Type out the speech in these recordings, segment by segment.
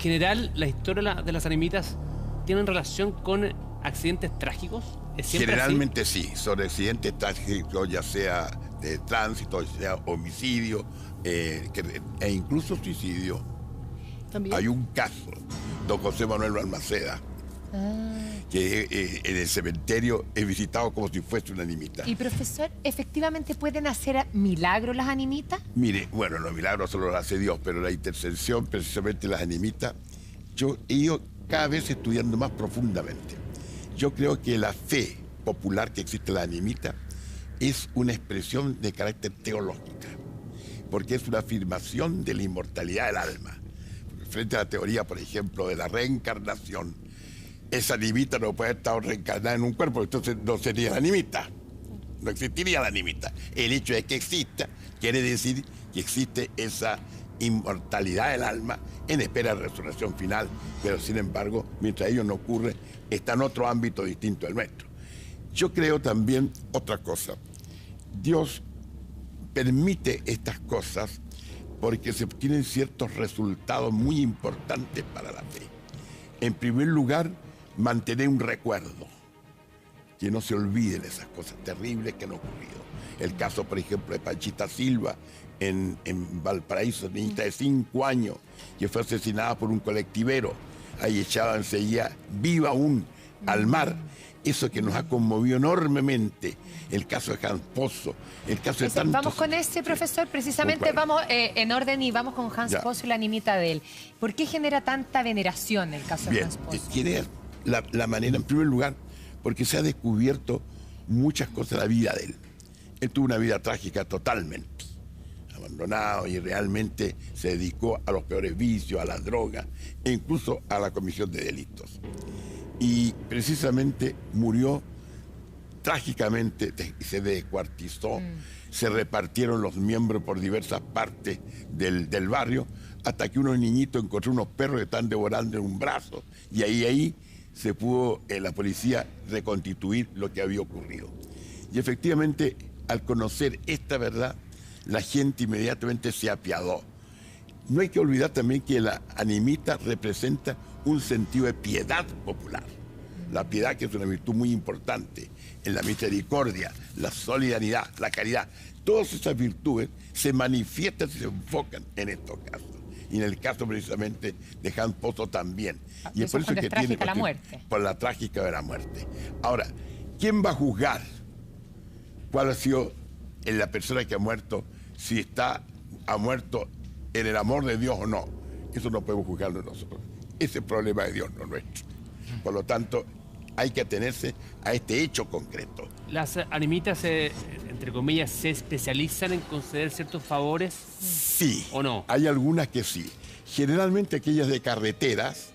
general, la historia de las animitas tienen relación con accidentes trágicos. ¿Es siempre Generalmente así? sí, sobre accidentes trágicos, ya sea de tránsito, ya sea homicidio e incluso suicidio. ¿También? Hay un caso, don José Manuel Balmaceda, que en el cementerio es visitado como si fuese una animita. Y profesor, ¿efectivamente pueden hacer milagros las animitas? Mire, bueno, los milagros solo los hace Dios, pero la intercesión precisamente de las animitas, yo he ido cada vez estudiando más profundamente. Yo creo que la fe popular que existe en la animita es una expresión de carácter teológica, porque es una afirmación de la inmortalidad del alma. Frente a la teoría, por ejemplo, de la reencarnación, esa animita no puede estar reencarnada en un cuerpo, entonces no sería la animita, no existiría la animita. El hecho de que exista quiere decir que existe esa inmortalidad del alma en espera de resurrección final, pero sin embargo, mientras ello no ocurre, está en otro ámbito distinto del nuestro. Yo creo también otra cosa. Dios permite estas cosas porque se obtienen ciertos resultados muy importantes para la fe. En primer lugar, mantener un recuerdo, que no se olviden esas cosas terribles que han ocurrido. El caso, por ejemplo, de Panchita Silva en Valparaíso, niñita de 5 años, que fue asesinada por un colectivero, ahí echada enseguida, viva aún, al mar. Eso que nos ha conmovido enormemente, el caso de Hans Pozo, el caso de tantos... Vamos con ese, profesor, precisamente vamos en orden y vamos con Hans Pozo y la animita de él. ¿Por qué genera tanta veneración el caso de Hans Pozo? Tiene la manera, en primer lugar, porque se ha descubierto muchas cosas de la vida de él. Él tuvo una vida trágica totalmente, abandonado, y realmente se dedicó a los peores vicios, a las drogas e incluso a la comisión de delitos. Y precisamente murió trágicamente, se descuartizó, se repartieron los miembros por diversas partes del barrio, hasta que unos niñitos encontró unos perros que están devorando en un brazo, y ahí se pudo la policía reconstituir lo que había ocurrido. Y efectivamente, al conocer esta verdad, la gente inmediatamente se apiadó. No hay que olvidar también que la animita representa un sentido de piedad popular. La piedad, que es una virtud muy importante, en la misericordia, la solidaridad, la caridad. Todas esas virtudes se manifiestan y se enfocan en estos casos. Y en el caso precisamente de Hans Pozo también. Y es por eso que tiene la muerte. Por la trágica de la muerte. Ahora, ¿quién va a juzgar cuál ha sido la persona que ha muerto, si ha muerto en el amor de Dios o no? Eso no podemos juzgarlo nosotros. Ese es problema de Dios, no nuestro. Por lo tanto, hay que atenerse a este hecho concreto. ¿Las animitas, entre comillas, se especializan en conceder ciertos favores? Sí. ¿O no? Hay algunas que sí. Generalmente aquellas de carreteras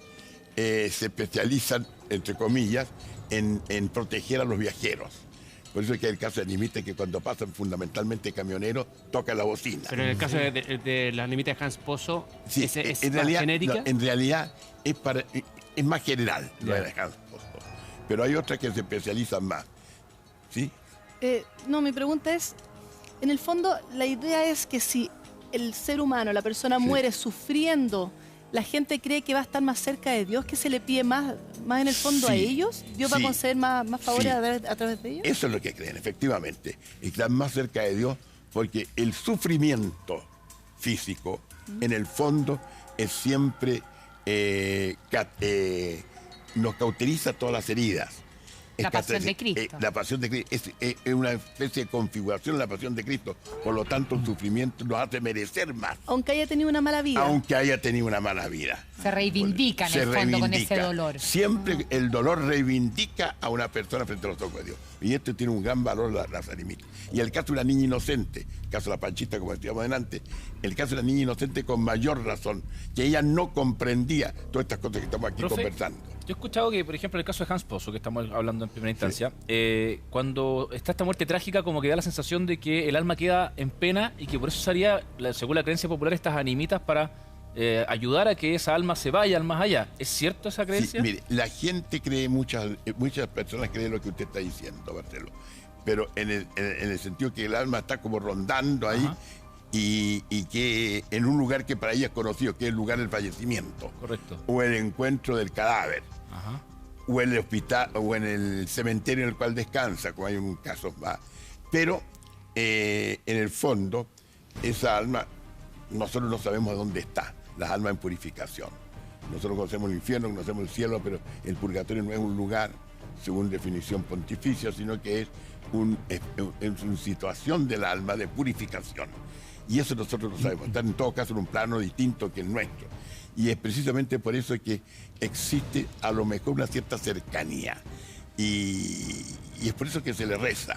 se especializan, entre comillas, en proteger a los viajeros. Por eso es que hay el caso de animita que cuando pasan fundamentalmente camioneros, tocan la bocina. Pero en el caso de la animita de Hans Pozo, sí, ¿es en más realidad, genérica? No, en realidad es más general lo de Hans Pozo. Pero hay otras que se especializan más. ¿Sí? No, mi pregunta es, en el fondo, la idea es que si el ser humano, la persona muere sufriendo, la gente cree que va a estar más cerca de Dios, que se le pide más en el fondo a ellos. ¿Dios va a conceder más favores a través de ellos? Eso es lo que creen, efectivamente. Están más cerca de Dios porque el sufrimiento físico, en el fondo, es siempre nos cauteriza todas las heridas. La pasión de Cristo. La pasión de Cristo es una especie de configuración de la pasión de Cristo. Por lo tanto, el sufrimiento nos hace merecer más. Aunque haya tenido una mala vida. Aunque haya tenido una mala vida. Se reivindica en el fondo con ese dolor. Siempre el dolor reivindica a una persona frente a los ojos de Dios. Y esto tiene un gran valor, las animitas. Y el caso de una niña inocente, el caso de la Panchita, como decíamos adelante, el caso de la niña inocente con mayor razón, que ella no comprendía todas estas cosas que estamos aquí conversando. Yo he escuchado que, por ejemplo, en el caso de Hans Pozo, que estamos hablando en primera instancia, cuando está esta muerte trágica, como que da la sensación de que el alma queda en pena y que por eso sería, según la creencia popular, estas animitas para ayudar a que esa alma se vaya al más allá. ¿Es cierto esa creencia? Sí, mire, la gente cree, muchas personas creen lo que usted está diciendo, Marcelo, pero en el sentido que el alma está como rondando ahí. y que en un lugar que para ella es conocido, que es el lugar del fallecimiento. Correcto. O el encuentro del cadáver. Ajá. O en el hospital, o en el cementerio en el cual descansa, como hay un caso más. Pero en el fondo, esa alma, nosotros no sabemos dónde está, las almas en purificación. Nosotros conocemos el infierno, conocemos el cielo, pero el purgatorio no es un lugar, según definición pontificia, sino que es una situación del alma de purificación. Y eso nosotros lo sabemos, está en todo caso en un plano distinto que el nuestro. Y es precisamente por eso que existe a lo mejor una cierta cercanía. Y es por eso que se le reza.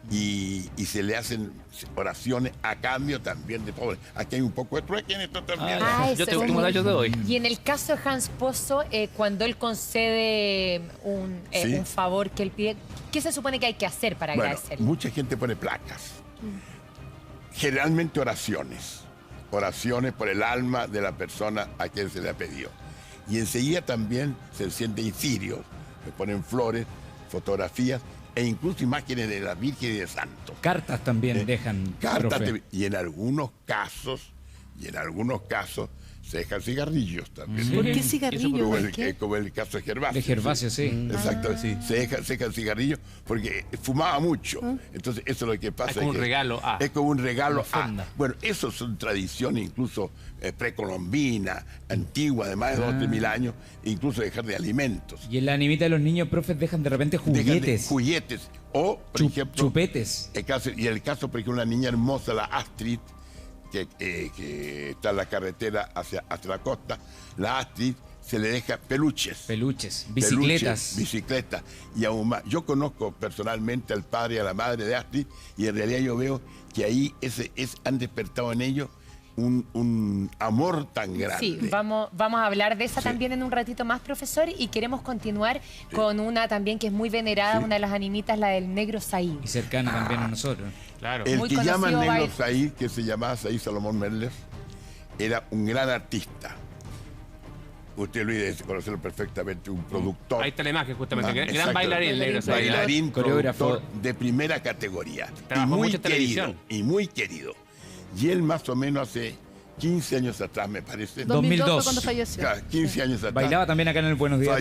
Y se le hacen oraciones a cambio también de favores. Aquí hay un poco de trueque en esto también. Yo te último daño de hoy. Y en el caso de Hans Pozo, cuando él concede un favor que él pide, ¿qué se supone que hay que hacer para agradecerle? Mucha gente pone placas. Generalmente oraciones. Oraciones por el alma de la persona a quien se le ha pedido. Y enseguida también se encienden cirios, se ponen flores, fotografías e incluso imágenes de la Virgen y de Santos. Cartas también dejan. Cartas y en algunos casos se dejan cigarrillos también. ¿Por qué cigarrillos? Como el caso de Gervasio. De Gervasio, sí. Exacto, sí. Se dejan cigarrillos porque fumaba mucho. Entonces, eso es lo que pasa. Es como un regalo. Es como un regalo. Ofrenda. Bueno, eso son tradiciones incluso precolombinas, antiguas, de más de 2.000 años, incluso dejar de alimentos. Y en la animita de los niños, profes, dejan de repente juguetes. Juguetes. O, por ejemplo, chupetes. El caso, por ejemplo, una niña hermosa, la Astrid, que está en la carretera hacia la costa, la Astrid se le deja peluches. Bicicletas. Y aún más. Yo conozco personalmente al padre y a la madre de Astrid y en realidad yo veo que ahí han despertado en ellos un amor tan grande. Sí, vamos a hablar de esa también en un ratito más, profesor, y queremos continuar con una también que es muy venerada, una de las animitas, la del Negro Said. Y cercana también a nosotros. Claro. El Muy que llaman conocido Negro Said, que se llamaba Said Salomón Merles, era un gran artista. Usted lo debe conocerlo perfectamente, un productor. Ahí está la imagen, justamente. Gran Exacto. bailarín, Negro Said. Bailarín, coreógrafo productor de primera categoría. Trabajó mucho en televisión. Y muy querido. Y él más o menos hace 15 años atrás, me parece. 2002 fue 2002. cuando falleció. Claro, 15 años atrás. Bailaba también acá en el Buenos Días.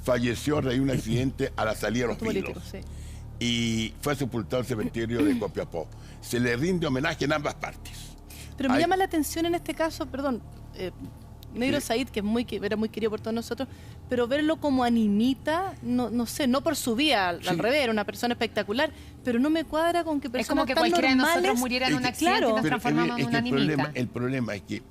Falleció a raíz de un accidente a la salida de los Político, Vilos. sí. Y fue sepultado en el cementerio de Copiapó. Se le rinde homenaje en ambas partes. Pero me llama la atención en este caso, perdón, Negro Said, que era muy querido por todos nosotros, pero verlo como animita, no sé, no por su vida, al revés, era una persona espectacular, pero no me cuadra con que personas Es como que tan cualquiera de nosotros normales, muriera en un accidente y nos Pero transformamos en una animita. el problema es que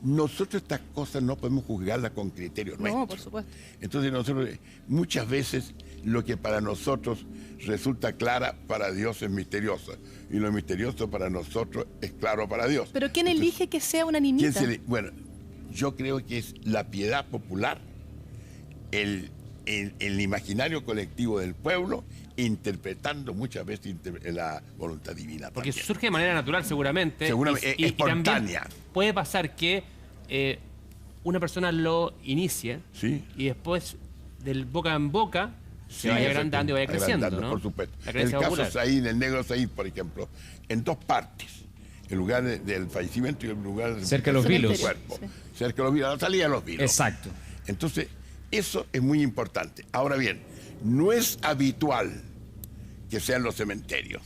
nosotros estas cosas no podemos juzgarlas con criterio nuestro. No, por supuesto. Entonces nosotros muchas veces lo que para nosotros resulta clara, para Dios es misterioso. Y lo misterioso para nosotros es claro para Dios. Pero ¿quién elige que sea una animita? Bueno, yo creo que es la piedad popular, el imaginario colectivo del pueblo, interpretando muchas veces la voluntad divina. Porque también. surge de manera natural seguramente. Y espontánea. también puede pasar que una persona lo inicie y después del boca en boca se vaya agrandando y vaya creciendo, ¿no? Por supuesto. La El creencia caso popular. Said, el Negro Said, por ejemplo, en dos partes. El lugar del fallecimiento y el lugar cerca de los Vilos. Cuerpo. Sí. Cerca de los Vilos, a la salida de los Vilos. Exacto. Entonces, eso es muy importante. Ahora bien, no es habitual que sean los cementerios.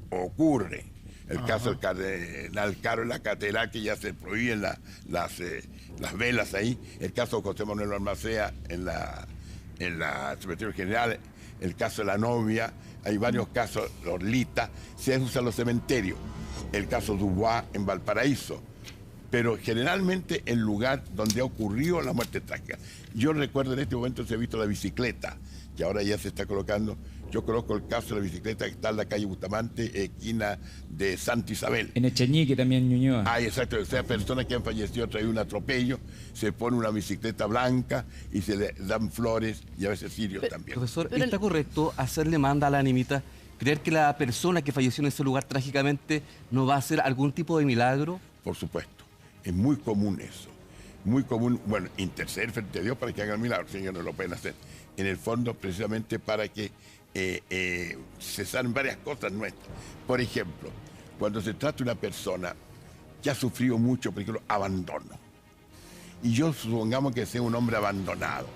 Ocurre. El caso del cardenal Caro en la catedral, que ya se prohíben las velas ahí. El caso de José Manuel Balmaceda en la cementerio general. El caso de la novia. Hay varios casos. Orlita. Se usan los cementerios. El caso Dubois en Valparaíso. Pero generalmente el lugar donde ha ocurrido la muerte trágica. Yo recuerdo en este momento se ha visto la bicicleta, que ahora ya se está colocando. Yo conozco el caso de la bicicleta que está en la calle Bustamante, esquina de Santa Isabel. En Echeñique también, Ñuñoa. Ah, exacto. O sea, personas que han fallecido traído un atropello, se pone una bicicleta blanca y se le dan flores y a veces cirios también. Profesor, ¿está correcto hacerle manda a la animita, creer que la persona que falleció en ese lugar trágicamente no va a hacer algún tipo de milagro? Por supuesto. Es muy común eso. Muy común, bueno, interceder frente a Dios para que haga el milagro, si ellos no lo pueden hacer. En el fondo, precisamente para que se sanen varias cosas nuestras. Por ejemplo, cuando se trata de una persona que ha sufrido mucho, por ejemplo, abandono, y yo supongamos que sea un hombre abandonado,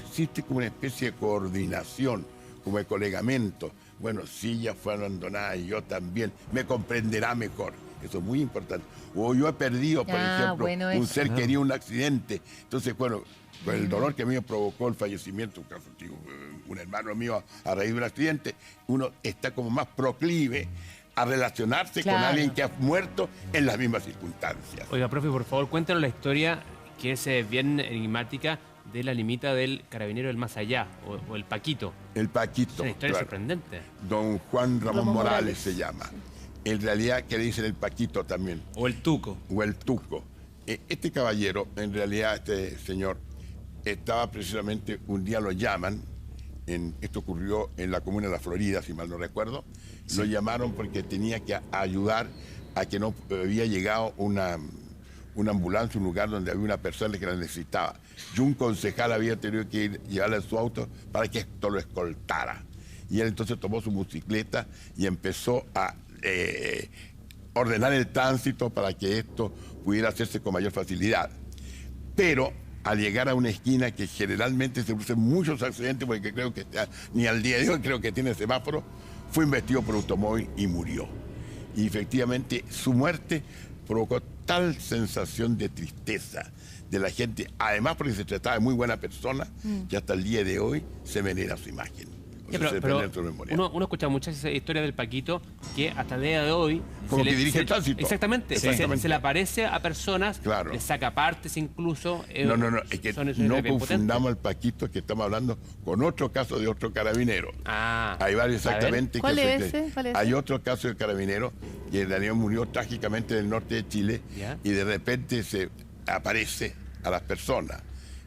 existe como una especie de coordinación, como de colegamento. Bueno, si ella fue abandonada y yo también, me comprenderá mejor. Eso es muy importante. O yo he perdido, por ejemplo, un ser querido, un accidente. Entonces, bueno, con el dolor que a mí me provocó el fallecimiento, un hermano mío a raíz de un accidente, uno está como más proclive a relacionarse con alguien que ha muerto en las mismas circunstancias. Oiga, profe, por favor, cuéntanos la historia que es bien enigmática de la limita del carabinero del más allá, o el Paquito. El Paquito. Es una historia sorprendente. Don Juan Ramón Morales se llama. En realidad, que le dicen el Paquito también. O el Tuco. O el Tuco. Este caballero, en realidad, este señor, estaba precisamente, un día lo llaman, esto ocurrió en la comuna de La Florida, si mal no recuerdo, lo llamaron porque tenía que ayudar a que no había llegado una ambulancia, un lugar donde había una persona que la necesitaba. Y un concejal había tenido que llevarle en su auto para que esto lo escoltara. Y él entonces tomó su bicicleta y empezó a ordenar el tránsito para que esto pudiera hacerse con mayor facilidad. Pero al llegar a una esquina que generalmente se producen muchos accidentes, porque creo que ni al día de hoy creo que tiene semáforo, fue investido por automóvil y murió. Y efectivamente su muerte provocó tal sensación de tristeza de la gente, además porque se trataba de muy buena persona, que hasta el día de hoy se venera su imagen. Pero uno escucha muchas historias del Paquito que hasta el día de hoy... Como que dirige el tránsito. Exactamente. Se le aparece a personas, le saca partes incluso. No, es que no confundamos al Paquito, que estamos hablando con otro caso de otro carabinero. Hay varios exactamente. ¿Cuál es ese? Hay otro caso de carabinero, que Daniel murió trágicamente en el norte de Chile, y de repente se aparece a las personas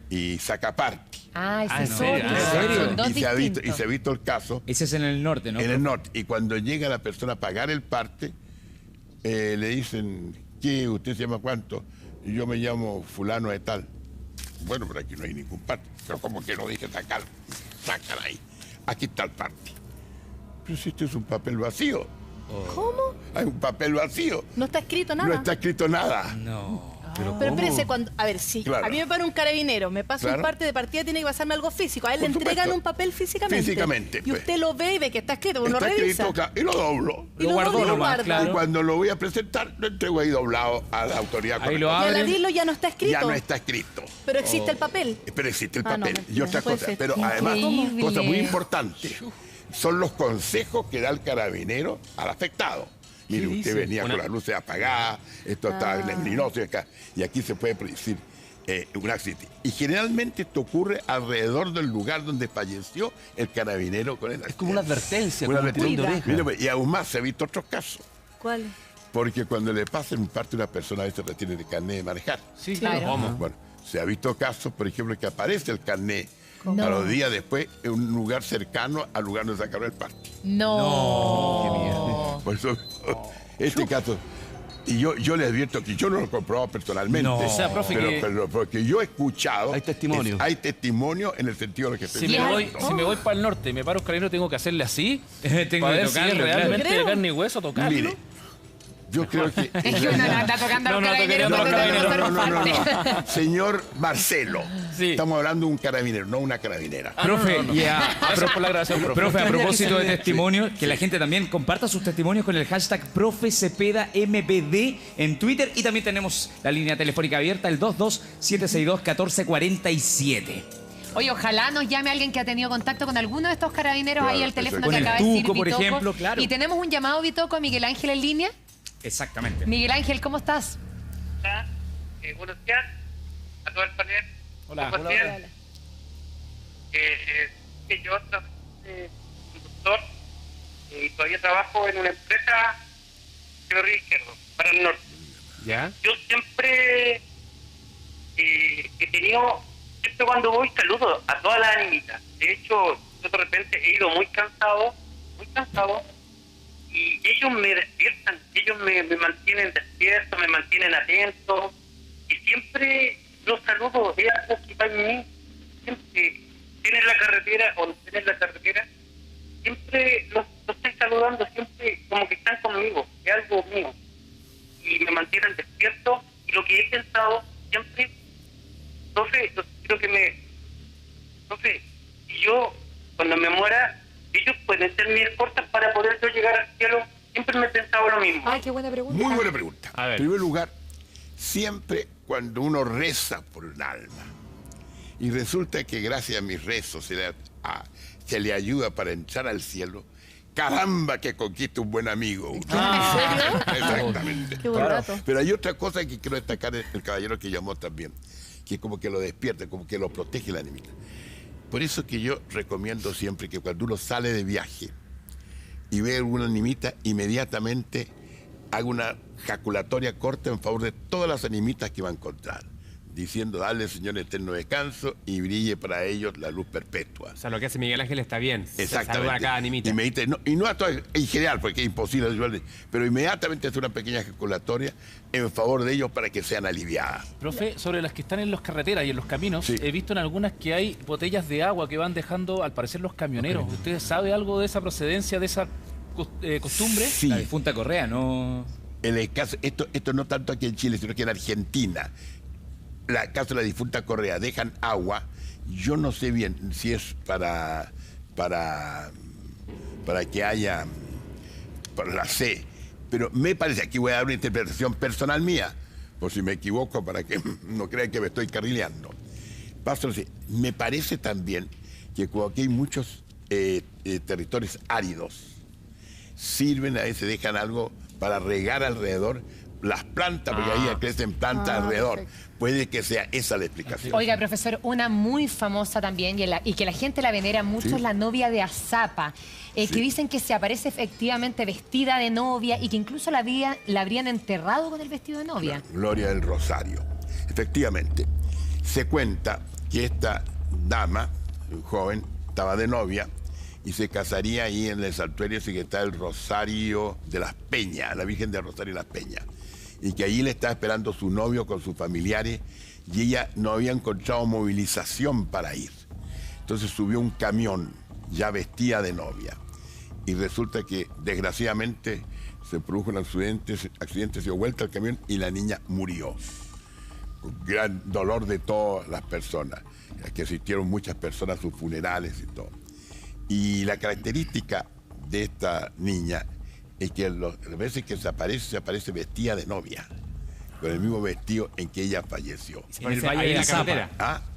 y saca parte. ¿En serio? Y se ha visto el caso. Ese es en el norte, ¿no? En el norte. Y cuando llega la persona a pagar el parte, le dicen, ¿qué? ¿Usted se llama cuánto? Y yo me llamo fulano de tal. Bueno, pero aquí no hay ningún parte. Pero como que no dije sacar, sacan ahí. Aquí está el parte. Pero si este es un papel vacío. ¿Cómo? Hay un papel vacío. No está escrito nada. No está escrito nada. No. Pero espérense, a ver, si a mí me para un carabinero, me pasa un parte de partida, tiene que pasarme algo físico. A él le entregan un papel físicamente. Físicamente. Y usted lo ve y ve que está escrito, uno está revisa. Escrito, y lo doblo. Y lo guardo nomás, Y cuando lo voy a presentar, lo entrego ahí doblado a la autoridad. Ahí lo y al abren. abrirlo ya no está escrito. Ya no está escrito. Pero existe el papel. Pero existe el papel. No, y otras cosas. ser. Pero además, cosa muy importante, son los consejos que da el carabinero al afectado. Mire, usted venía con las luces apagadas, esto está neblinoso y aquí se puede producir un accidente. Y generalmente esto ocurre alrededor del lugar donde falleció el carabinero con el accidente. Es como una advertencia. Una como un tirón de advertencia. oreja. Mire, y aún más se ha visto otros casos. ¿Cuál? Porque cuando le pasa en parte a una persona, a veces retiene el carnet de manejar. Sí, claro. ¿Cómo? Bueno, se ha visto casos, por ejemplo, que aparece el carnet a los días después en un lugar cercano al lugar donde sacaron el parte. No. Por eso, este caso, y yo le advierto que yo no lo he comprobado personalmente, No. O sea, profe, pero porque yo he escuchado... Hay testimonio. Hay testimonio en el sentido de lo que estoy Si me diciendo. voy para el norte y me paro un carabinero, tengo que hacerle así. Tengo para que ver si es tocarlo, claro. realmente de Creo. carne y hueso tocarlo. Mire, yo creo que... Es que uno no anda tocando No, al no, carabinero no, cuando no, tenemos no, que no, hacer parte. Señor Marcelo, Sí. estamos hablando de un carabinero, no una carabinera. Profe, y Gracias por la grabación, profe. profe, a propósito de testimonios, que la gente también comparta sus testimonios con el hashtag ProfeCepedaMPD en Twitter. Y también tenemos la línea telefónica abierta, el 22-762-1447. Oye, ojalá nos llame alguien que ha tenido contacto con alguno de estos carabineros Claro, ahí al teléfono exacto. que Con el acaba de decir Tuco, por Bitoco. ejemplo, claro. Y tenemos un llamado, Bitoco, a Miguel Ángel en línea. Exactamente. Miguel Ángel, ¿cómo estás? Buenos días a todo el panel. Hola. Buenos días. Yo soy conductor y todavía trabajo en una empresa de Río Izquierdo, para el norte. ¿Ya? Yo siempre he tenido, siempre cuando voy saludo a todas las animitas. De hecho, yo de repente he ido muy cansado, y ellos me despiertan, ellos me mantienen despierto, me mantienen atento, y siempre los saludo, es algo que va en mí, siempre tienen la carretera o no tienen la carretera, siempre los estoy saludando, siempre como que están conmigo, es algo quiero que me... No sé, y yo, cuando me muera, ellos pueden ser mis escortas para poder yo llegar al cielo. Siempre me he pensado lo mismo. Ay, qué buena pregunta. Muy buena pregunta. A ver. En primer lugar, siempre cuando uno reza por un alma y resulta que gracias a mis rezos se le ayuda para entrar al cielo, caramba que conquista un buen amigo. ¿En serio? Exactamente. Qué buen dato. Pero hay otra cosa que quiero destacar, el caballero que llamó también, que como que lo despierta, como que lo protege la animita. Por eso que yo recomiendo siempre que cuando uno sale de viaje y ve alguna animita, inmediatamente haga una jaculatoria corta en favor de todas las animitas que va a encontrar, diciendo, dale, Señor, eterno descanso y brille para ellos la luz perpetua. O sea, lo que hace Miguel Ángel está bien. Exactamente. Saluda a cada animita. Y no a todas, en general, porque es imposible, pero inmediatamente hace una pequeña ejaculatoria en favor de ellos para que sean aliviadas. Profe, sobre las que están en las carreteras y en los caminos, Sí. he visto en algunas que hay botellas de agua que van dejando, al parecer, los camioneros. ¿Usted sabe algo de esa procedencia, de esa costumbre? Sí. La difunta Correa, ¿no? En el caso, esto no tanto aquí en Chile, sino que en Argentina, la caso de la difunta Correa, dejan agua. Yo no sé bien si es para que haya, para la C, pero me parece, aquí voy a dar una interpretación personal mía, por si me equivoco, para que no crean que me estoy carrileando. Paso así. Me parece también que como aquí hay muchos territorios áridos, sirven, a veces dejan algo para regar alrededor las plantas, porque ahí crecen plantas alrededor. Perfecto. Puede que sea esa la explicación. Oiga, profesor, una muy famosa también y que la gente la venera mucho Sí. es la novia de Azapa, Sí. que dicen que se aparece efectivamente vestida de novia y que incluso la habrían enterrado con el vestido de novia. Gloria del Rosario. Efectivamente, se cuenta que esta dama, joven, estaba de novia y se casaría ahí en el santuario ese que está el Rosario de las Peñas, la Virgen del Rosario de las Peñas, y que allí le estaba esperando su novio con sus familiares y ella no había encontrado movilización para ir. Entonces subió un camión ya vestida de novia y resulta que desgraciadamente se produjo un accidente, se dio vuelta al camión y la niña murió. Con gran dolor de todas las personas, que asistieron muchas personas a sus funerales y todo. Y la característica de esta niña es que las veces que se aparece vestida de novia, con el mismo vestido en que ella falleció. En el Valle de la Carretera.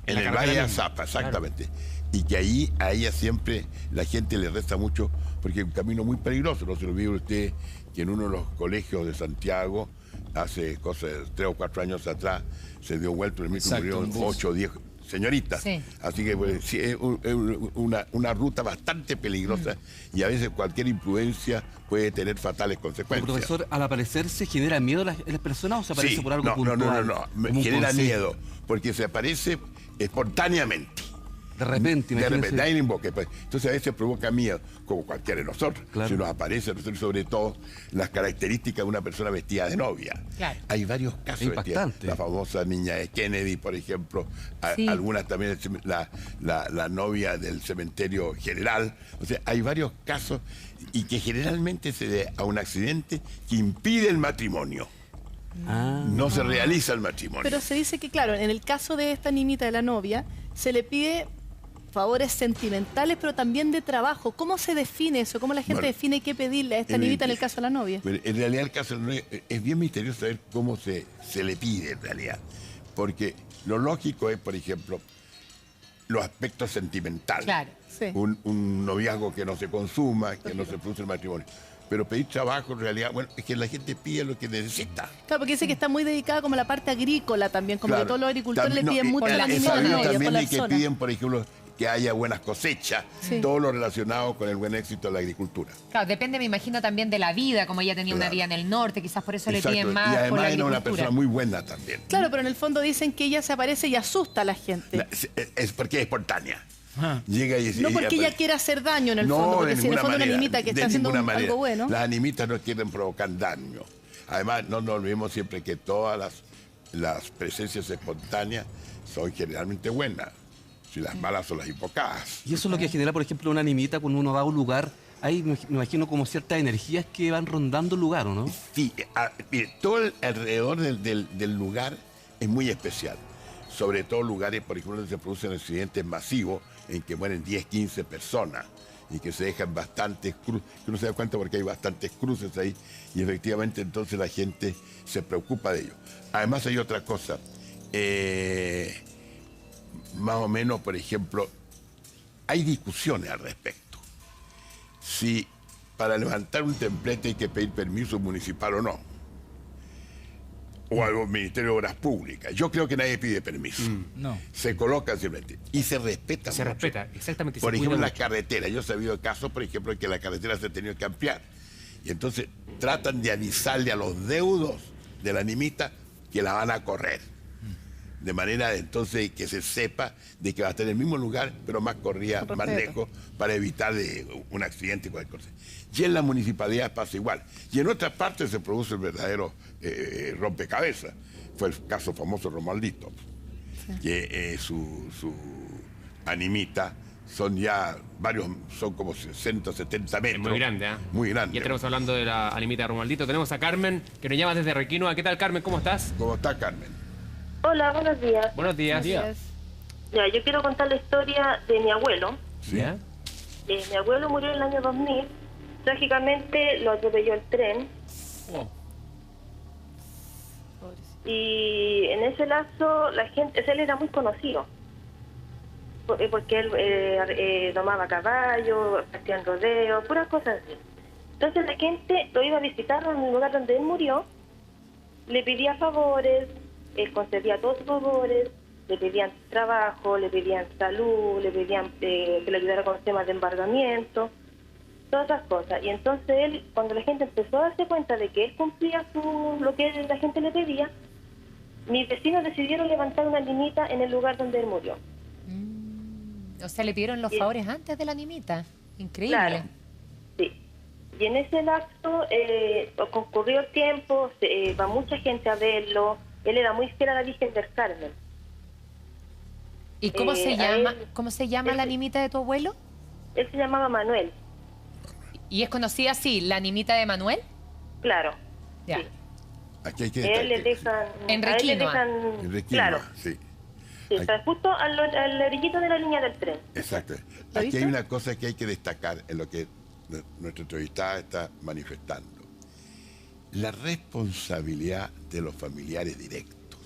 En el Valle de Azapa, exactamente. Claro. Y que ahí a ella siempre la gente le resta mucho, porque es un camino muy peligroso. No se lo olvide usted que en uno de los colegios de Santiago, hace cosas de 3 o 4 años atrás, se dio vuelto, el mismo murieron 8 o 10 señoritas. Sí. Así que pues, sí, es una ruta bastante peligrosa y a veces cualquier imprudencia puede tener fatales consecuencias. Pero, profesor, al aparecerse, ¿genera miedo las personas o se aparece por algo puntual? No. Genera miedo, porque se aparece espontáneamente. De repente, nadie le invoca. Entonces a veces provoca miedo, como cualquiera de nosotros. Claro. Si nos aparece, sobre todo, las características de una persona vestida de novia. Claro. Hay varios casos. La famosa niña de Kennedy, por ejemplo. Sí. Algunas también, la novia del cementerio general. O sea, hay varios casos y que generalmente se debe a un accidente que impide el matrimonio. No se realiza el matrimonio. Pero se dice que, claro, en el caso de esta niñita de la novia, se le pide favores sentimentales, pero también de trabajo. ¿Cómo se define eso? ¿Cómo la gente define qué pedirle a esta niñita en el caso de la novia? En realidad el caso de la novia es bien misterioso saber cómo se le pide en realidad. Porque lo lógico es, por ejemplo, los aspectos sentimentales. Claro, sí. Un noviazgo que no se consuma, que no se produce el matrimonio. Pero pedir trabajo, en realidad, bueno, es que la gente pide lo que necesita. Claro, porque dice que está muy dedicada como a la parte agrícola también, como que todos los agricultores le piden mucho a la niña de la novia por la zona. Que piden, por ejemplo, que haya buenas cosechas, todo lo relacionado con el buen éxito de la agricultura. Claro, depende, me imagino, también de la vida, como ella tenía una vida en el norte, quizás por eso le piden más por la agricultura. Y además era una persona muy buena también. Claro, pero en el fondo dicen que ella se aparece y asusta a la gente. Es porque es espontánea. Llega y no porque ella quiera hacer daño en el fondo, porque si en el fondo una animita que está haciendo algo bueno. Las animitas no quieren provocar daño. Además, no nos olvidemos siempre que todas las presencias espontáneas son generalmente buenas. Si las malas son las invocadas. Y eso es lo que genera, por ejemplo, una animita cuando uno va a un lugar. Hay, me imagino, como ciertas energías que van rondando el lugar, ¿o no? Sí, mire, todo alrededor del lugar es muy especial. sobre todo lugares, por ejemplo, donde se producen accidentes masivos en que mueren 10, 15 personas y que se dejan bastantes cruces, que uno se da cuenta porque hay bastantes cruces ahí y efectivamente entonces la gente se preocupa de ello. Además hay otra cosa, más o menos, por ejemplo, hay discusiones al respecto. Si para levantar un templete hay que pedir permiso municipal o no, o al Ministerio de Obras Públicas. Yo creo que nadie pide permiso. No. Se coloca simplemente. Y se respeta Se mucho. respeta, exactamente. Por se ejemplo, cuida las mucho. carreteras. Yo he sabido casos, por ejemplo, en que la carretera se ha tenido que ampliar. Y entonces tratan de avisarle a los deudos de la animita que la van a correr. De manera entonces que se sepa de que va a estar en el mismo lugar, pero más corrida, Con más respeto. lejos, para evitar un accidente y cualquier cosa. Y en la municipalidad pasa igual. Y en otras partes se produce el verdadero rompecabezas. Fue el caso famoso de Romaldito, que su animita son ya varios, son como 60, 70 metros. Es muy grande, ¿eh? Muy grande. Ya tenemos hablando de la animita de Romaldito. Tenemos a Carmen, que nos llama desde Requinoa. ¿Qué tal, Carmen? ¿Cómo estás? ¿Cómo está, Carmen? Hola, buenos días. Buenos días. Así es. Ya, yo quiero contar la historia de mi abuelo. ¿Sí? ¿Ya? Mi abuelo murió en el año 2000. Trágicamente lo atropelló el tren. Oh. Y en ese lapso, la gente, él era muy conocido. Porque él domaba caballos, hacía en rodeo, puras cosas así. Entonces la gente lo iba a visitar en el lugar donde él murió, le pedía favores, él concedía todos sus favores, le pedían trabajo, le pedían salud, le pedían que le ayudara con temas de embargamiento, todas esas cosas. Y entonces él, cuando la gente empezó a darse cuenta de que él cumplía lo que la gente le pedía, mis vecinos decidieron levantar una linita en el lugar donde él murió. O sea, le pidieron los favores antes de la animita. Increíble. Claro, sí. Y en ese lapso concurrió el tiempo, va mucha gente a verlo. Él era muy fiel a la Virgen del Carmen. ¿Y cómo se a llama? él- ¿Cómo se llama la animita de tu abuelo? Él se llamaba Manuel, ¿Y es conocida así, la animita de Manuel? claro. Ya. Sí. Aquí hay que A él le destacar. dejan... En a él le Requinoa. dejan... En Requinoa, Claro, sí. sí, está justo al orillito de la línea del tren. Exacto. ¿Lo Aquí viste? hay una cosa que hay que destacar en lo que nuestra entrevistada está manifestando. La responsabilidad de los familiares directos.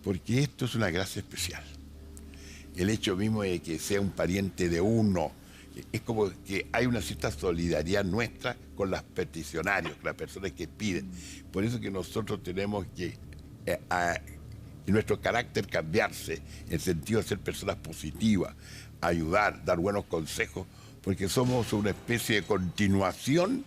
Porque esto es una gracia especial. El hecho mismo de que sea un pariente de uno, es como que hay una cierta solidaridad nuestra con los peticionarios, con las personas que piden. Por eso que nosotros tenemos que nuestro carácter cambiarse, en el sentido de ser personas positivas, ayudar, dar buenos consejos, porque somos una especie de continuación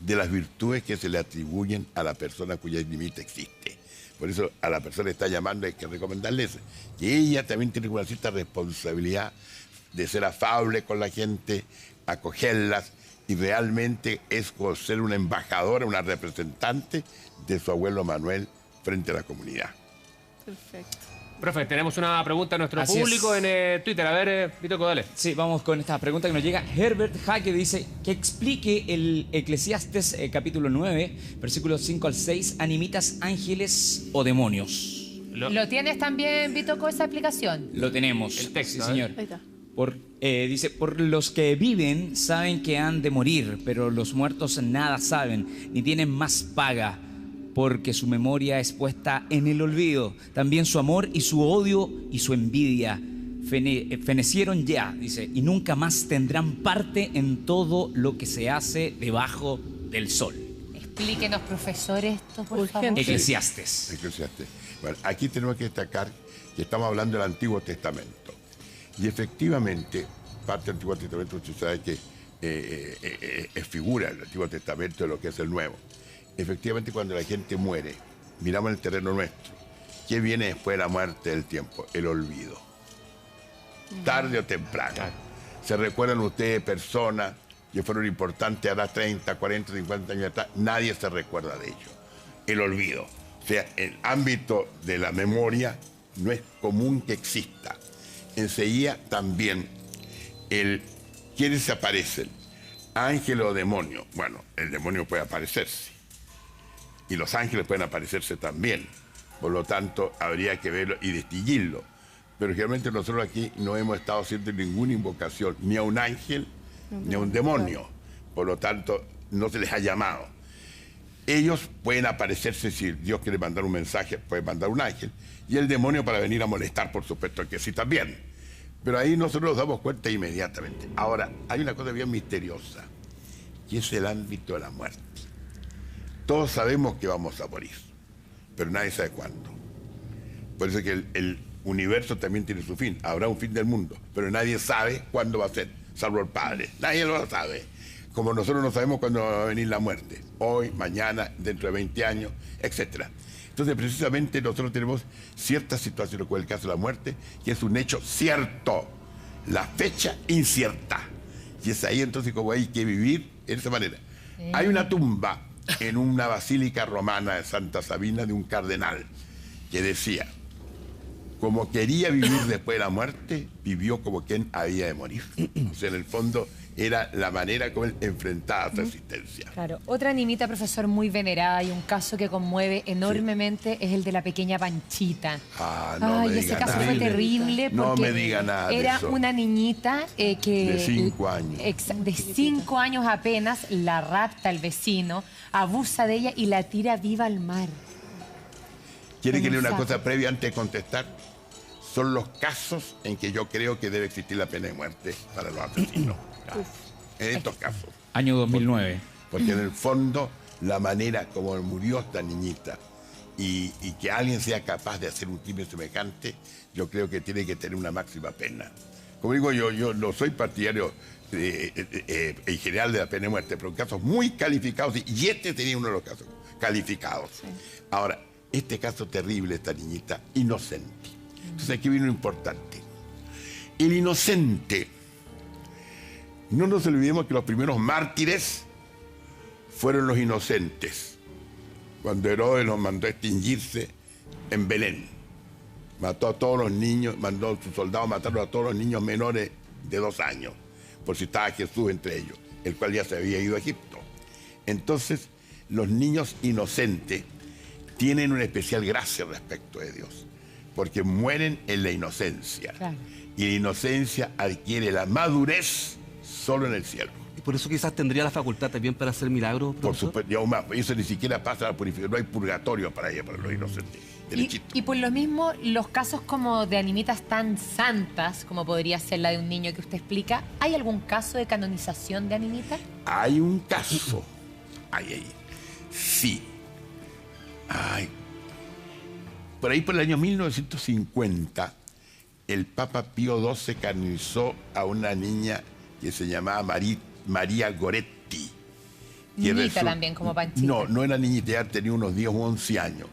de las virtudes que se le atribuyen a la persona cuya límite existe. Por eso a la persona que está llamando hay que recomendarle eso, que ella también tiene una cierta responsabilidad de ser afable con la gente, acogerlas, y realmente es como ser una embajadora, una representante de su abuelo Manuel frente a la comunidad. Perfecto. Profe, tenemos una pregunta a nuestro Así público es. en Twitter. A ver, Vito Codale. Sí, vamos con esta pregunta que nos llega. Herbert Jaque dice que explique el Eclesiastes capítulo 9, versículos 5 al 6, animitas, ángeles o demonios. ¿Lo tienes también, Vito, con esa aplicación? Lo tenemos. El texto, sí, señor. Ahí está. Dice, por los que viven saben que han de morir, pero los muertos nada saben, ni tienen más paga, porque su memoria es puesta en el olvido. También su amor y su odio y su envidia fenecieron ya, dice, y nunca más tendrán parte en todo lo que se hace debajo del sol. Explíquenos, profesor, esto, por Urgente. favor. Eclesiastes. Eclesiastes. Bueno, aquí tenemos que destacar que estamos hablando del Antiguo Testamento. Y efectivamente, parte del Antiguo Testamento, usted sabe que es figura el Antiguo Testamento de lo que es el Nuevo. Efectivamente, cuando la gente muere, miramos el terreno nuestro. ¿Qué viene después de la muerte del tiempo? El olvido. Tarde o temprano. Claro. ¿Se recuerdan ustedes personas que fueron importantes ahora 30, 40, 50 años atrás? Nadie se recuerda de ello. El olvido. O sea, el ámbito de la memoria no es común que exista. Enseguida también ¿quiénes aparecen? Ángel o demonio. Bueno, el demonio puede aparecerse. Y los ángeles pueden aparecerse también. Por lo tanto, habría que verlo y distinguirlo. Pero realmente nosotros aquí no hemos estado haciendo ninguna invocación, ni a un ángel, ni a un demonio. Por lo tanto, no se les ha llamado. Ellos pueden aparecerse, si Dios quiere mandar un mensaje, puede mandar un ángel, y el demonio para venir a molestar, por supuesto que sí también. Pero ahí nosotros nos damos cuenta inmediatamente. Ahora, hay una cosa bien misteriosa, que es el ámbito de la muerte. Todos sabemos que vamos a morir, pero nadie sabe cuándo. Por eso es que el universo también tiene su fin. Habrá un fin del mundo, pero nadie sabe cuándo va a ser, salvo el Padre. Nadie lo sabe. Como nosotros no sabemos cuándo va a venir la muerte. Hoy, mañana, dentro de 20 años, etc. Entonces, precisamente, nosotros tenemos ciertas situaciones, como el caso de la muerte, que es un hecho cierto. La fecha incierta. Y es ahí, entonces, como hay que vivir en esa manera. Hay una tumba en una basílica romana de Santa Sabina de un cardenal que decía: como quería vivir después de la muerte, vivió como quien había de morir. O sea, en el fondo era la manera como él enfrentaba su existencia. Claro. Otra animita, profesor, muy venerada y un caso que conmueve enormemente es el de la pequeña Panchita. No me ese diga caso nada. fue terrible porque no me diga nada era de eso. una niñita que... De 5 años. De 5 años apenas, la rapta el vecino, abusa de ella y la tira viva al mar. ¿Quiere que lea una cosa previa antes de contestar? Son los casos en que yo creo que debe existir la pena de muerte para los asesinos. En estos casos. Año 2009. Porque en el fondo, la manera como murió esta niñita y que alguien sea capaz de hacer un crimen semejante, yo creo que tiene que tener una máxima pena. Como digo, yo no soy partidario en general de la pena de muerte, pero en casos muy calificados, y este tenía uno de los casos calificados. Sí. Ahora, este caso terrible, esta niñita, inocente. Entonces aquí viene lo importante. El inocente. No nos olvidemos que los primeros mártires fueron los inocentes. Cuando Herodes los mandó a extinguirse en Belén. Mató a todos los niños, mandó a sus soldados a matar a todos los niños menores de 2 años, por si estaba Jesús entre ellos, el cual ya se había ido a Egipto. Entonces, los niños inocentes tienen una especial gracia respecto de Dios, porque mueren en la inocencia. Claro. Y la inocencia adquiere la madurez solo en el cielo. Y por eso quizás tendría la facultad también para hacer milagros, profesor. Por supuesto, y aún más, eso ni siquiera pasa a la purificación, no hay purgatorio para ella, para los inocentes. Y por lo mismo, los casos como de animitas tan santas, como podría ser la de un niño que usted explica, ¿hay algún caso de canonización de animitas? Hay un caso. Sí. Por ahí, por el año 1950, el Papa Pío XII canonizó a una niña que se llamaba María Goretti. Niñita también, como Panchita. No era niñita, ya tenía unos 10 o 11 años,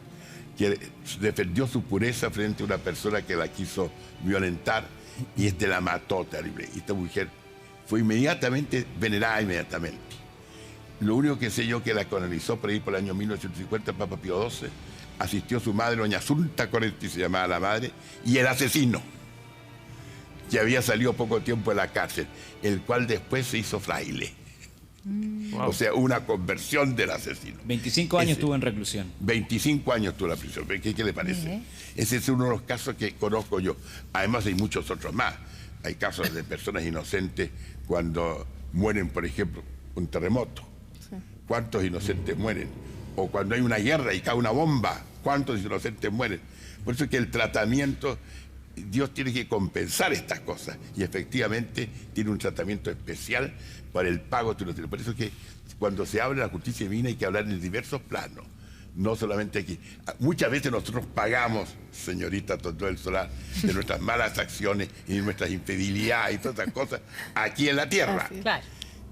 que defendió su pureza frente a una persona que la quiso violentar y la mató terrible. Y esta mujer fue inmediatamente venerada inmediatamente. Lo único que sé yo que la canonizó por ahí por el año 1950, el Papa Pío XII, asistió a su madre, doña Asunta Goretti se llamaba la madre, y el asesino, que había salido poco tiempo de la cárcel, el cual después se hizo fraile. Wow. O sea, una conversión del asesino. 25 años estuvo en reclusión. 25 años estuvo en la prisión. ¿Qué le parece? Ese es uno de los casos que conozco yo. Además hay muchos otros más. Hay casos de personas inocentes cuando mueren, por ejemplo, un terremoto. Sí. ¿Cuántos inocentes mueren? O cuando hay una guerra y cae una bomba, ¿cuántos inocentes mueren? Por eso es que el tratamiento, Dios tiene que compensar estas cosas, y efectivamente tiene un tratamiento especial para el pago de los inocentes. Por eso es que cuando se habla de la justicia divina hay que hablar en diversos planos, no solamente aquí. Muchas veces nosotros pagamos, señorita Tondó del Solar, de nuestras malas acciones y de nuestras infidelidades y todas esas cosas aquí en la tierra. Claro.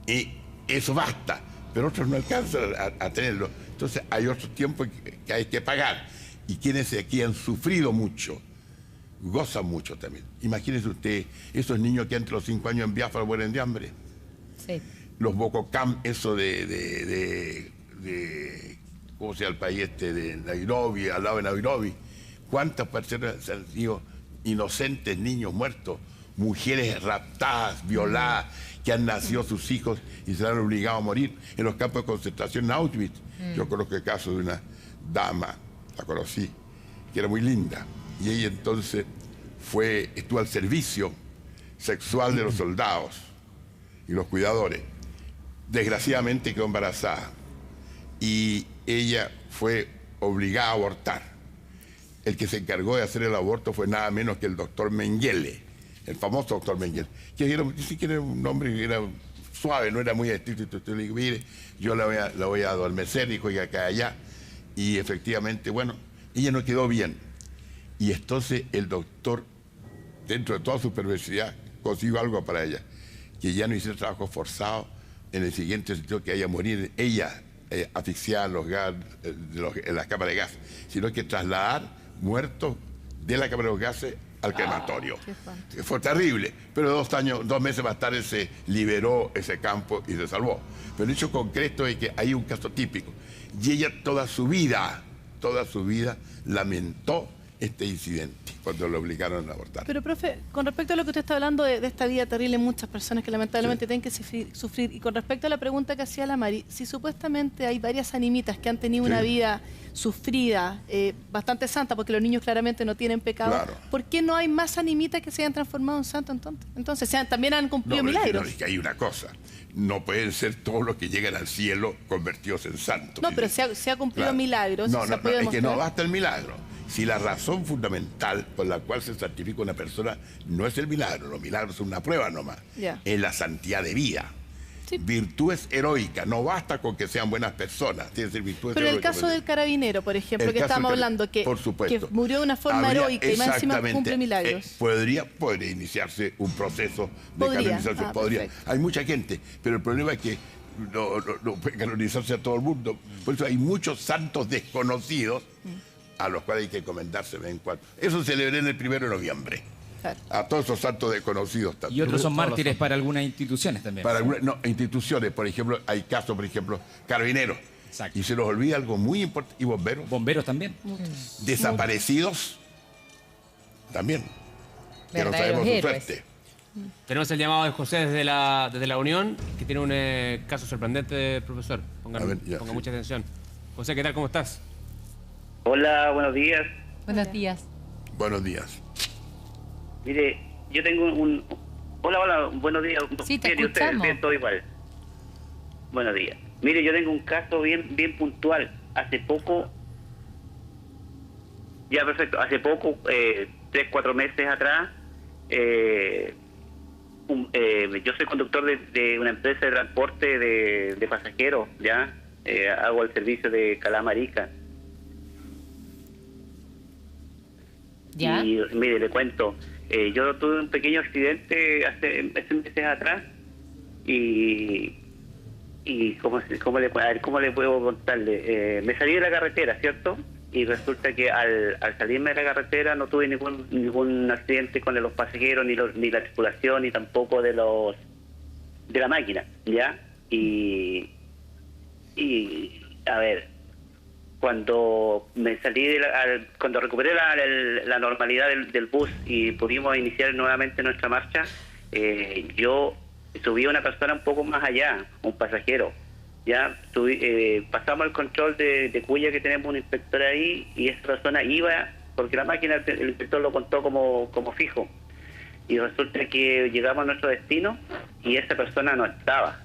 Y eso basta, pero otros no alcanzan a tenerlo. Entonces hay otros tiempos que hay que pagar. Y quienes aquí han sufrido mucho, gozan mucho también. Imagínense usted, esos niños que entre los 5 años en Biafra mueren de hambre. Sí. Los Bococam, eso de ¿cómo se llama el país de Nairobi, al lado de Nairobi? ¿Cuántas personas han sido inocentes, niños muertos, mujeres raptadas, violadas, que han nacido sus hijos y se han obligado a morir en los campos de concentración en Auschwitz? Yo conozco el caso de una dama, la conocí, que era muy linda. Y ella entonces estuvo al servicio sexual de los soldados y los cuidadores. Desgraciadamente quedó embarazada y ella fue obligada a abortar. El que se encargó de hacer el aborto fue nada menos que el doctor Mengele, el famoso doctor Mengele, que era un hombre que era suave, no era muy estricto. Le digo, mire, yo la voy a adormecer, dijo, y acá allá. Y efectivamente, bueno, ella no quedó bien. Y entonces el doctor, dentro de toda su perversidad, consiguió algo para ella, que ya no hiciera trabajo forzado, en el siguiente sentido, que ella morir, ella asfixiada en las cámaras de gas, sino que trasladar muertos de la cámara de los gases al crematorio. Fue terrible, pero 2 meses más tarde se liberó ese campo y se salvó. Pero el hecho concreto es que hay un caso típico, y ella toda su vida lamentó este incidente cuando lo obligaron a abortar. Pero, profe, con respecto a lo que usted está hablando de esta vida terrible, muchas personas que lamentablemente tienen que sufrir, y con respecto a la pregunta que hacía la Mari, si supuestamente hay varias animitas que han tenido una vida sufrida, bastante santa, porque los niños claramente no tienen pecado, ¿por qué no hay más animitas que se hayan transformado en santos entonces? También han cumplido milagros. Es que hay una cosa, no pueden ser todos los que llegan al cielo convertidos en santos. No, pero se ha cumplido milagros. Es que no basta el milagro. Si la razón fundamental por la cual se santifica una persona no es el milagro, los milagros son una prueba nomás, es la santidad de vida. Sí. Virtudes heroicas, no basta con que sean buenas personas, tiene que ser virtudes Pero heroicas. Pero el caso del carabinero, por ejemplo, que estábamos hablando, que murió de una forma heroica y más encima cumple milagros. Podría iniciarse un proceso de canonización, podría. Hay mucha gente, pero el problema es que no puede canonizarse a todo el mundo. Por eso hay muchos santos desconocidos a los cuales hay que encomendarse de vez en cuando. Eso celebré en el 1 de noviembre. Claro. A todos esos santos desconocidos también. Y otros son mártires para algunas instituciones también. Para instituciones, por ejemplo, hay casos, por ejemplo, carabineros. Exacto. Y se nos olvida algo muy importante. ¿Y bomberos? Bomberos también. Desaparecidos también. Que no sabemos su suerte. Tenemos el llamado de José desde la Unión, que tiene un caso sorprendente, profesor. Ponga mucha atención. José, ¿qué tal? ¿Cómo estás? Hola, buenos días. Buenos días. Buenos días. Mire, yo tengo un... Hola, buenos días. Sí, te escuchamos. Bien, todo igual. Buenos días. Mire, yo tengo un caso bien puntual. Hace poco... Ya, perfecto. Hace poco, 3-4 meses atrás, yo soy conductor de una empresa de transporte de pasajeros, ¿ya? Hago el servicio de Calamarica. ¿Ya? Y mire, le cuento, yo tuve un pequeño accidente hace meses atrás y ¿cómo le puedo contarle? Me salí de la carretera, ¿cierto? Y resulta que al salirme de la carretera no tuve ningún accidente con los pasajeros, ni la tripulación, ni tampoco de la máquina, ¿ya? Y a ver, cuando me salí cuando recuperé la normalidad del bus y pudimos iniciar nuevamente nuestra marcha, yo subí a una persona un poco más allá, un pasajero. Ya pasamos el control de cuya, que tenemos un inspector ahí, y esa persona iba, porque la máquina el inspector lo contó como fijo, y resulta que llegamos a nuestro destino y esa persona no estaba.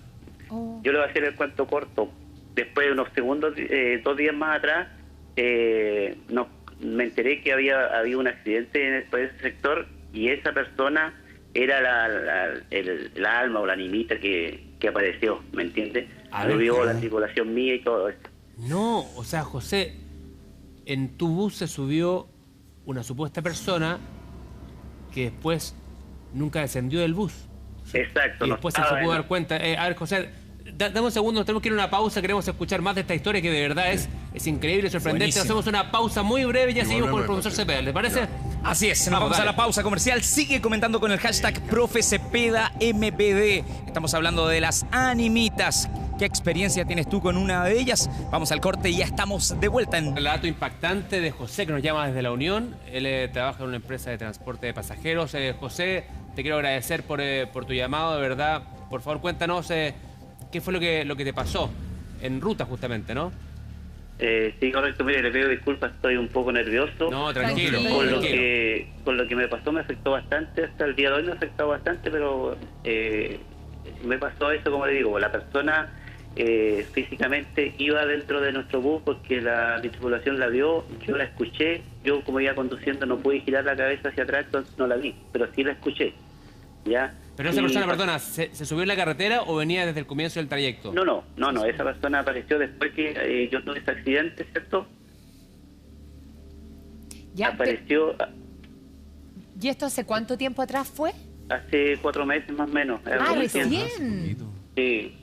Yo le voy a hacer el cuento corto. Después de unos segundos, 2 días más atrás, me enteré que había un accidente por ese sector, y esa persona era el alma o la animita que apareció, ¿me entiendes? Lo vio la tripulación mía y todo esto. No, o sea, José, en tu bus se subió una supuesta persona que después nunca descendió del bus. Exacto. Y después se pudo dar cuenta. A ver, José, dame un segundo, tenemos que ir a una pausa, queremos escuchar más de esta historia que de verdad es increíble, sorprendente. Buenísimo. Hacemos una pausa muy breve y ya seguimos con el profesor Cepeda, ¿le parece? Así es, nos vamos a la pausa comercial. Sigue comentando con el hashtag ProfeCepedaMPD. Estamos hablando de las animitas. ¿Qué experiencia tienes tú con una de ellas? Vamos al corte y ya estamos de vuelta. El relato impactante de José, que nos llama desde la Unión. Él trabaja en una empresa de transporte de pasajeros. José, te quiero agradecer por tu llamado, de verdad. Por favor, cuéntanos qué fue lo que te pasó en ruta justamente, ¿no? Sí, correcto. Mire, le pido disculpas, estoy un poco nervioso. No, tranquilo. Con lo que me pasó me afectó bastante, hasta el día de hoy me ha afectado bastante, pero me pasó eso, como le digo, la persona físicamente iba dentro de nuestro bus porque la tripulación la vio, yo la escuché, yo como iba conduciendo no pude girar la cabeza hacia atrás, entonces no la vi, pero sí la escuché, ¿ya? Pero esa persona, perdona, ¿se subió en la carretera o venía desde el comienzo del trayecto? No, esa persona apareció después que yo tuve ese accidente, ¿cierto? Ya, apareció ¿y esto hace cuánto tiempo atrás fue? hace 4 meses más o menos. Recién. Sí.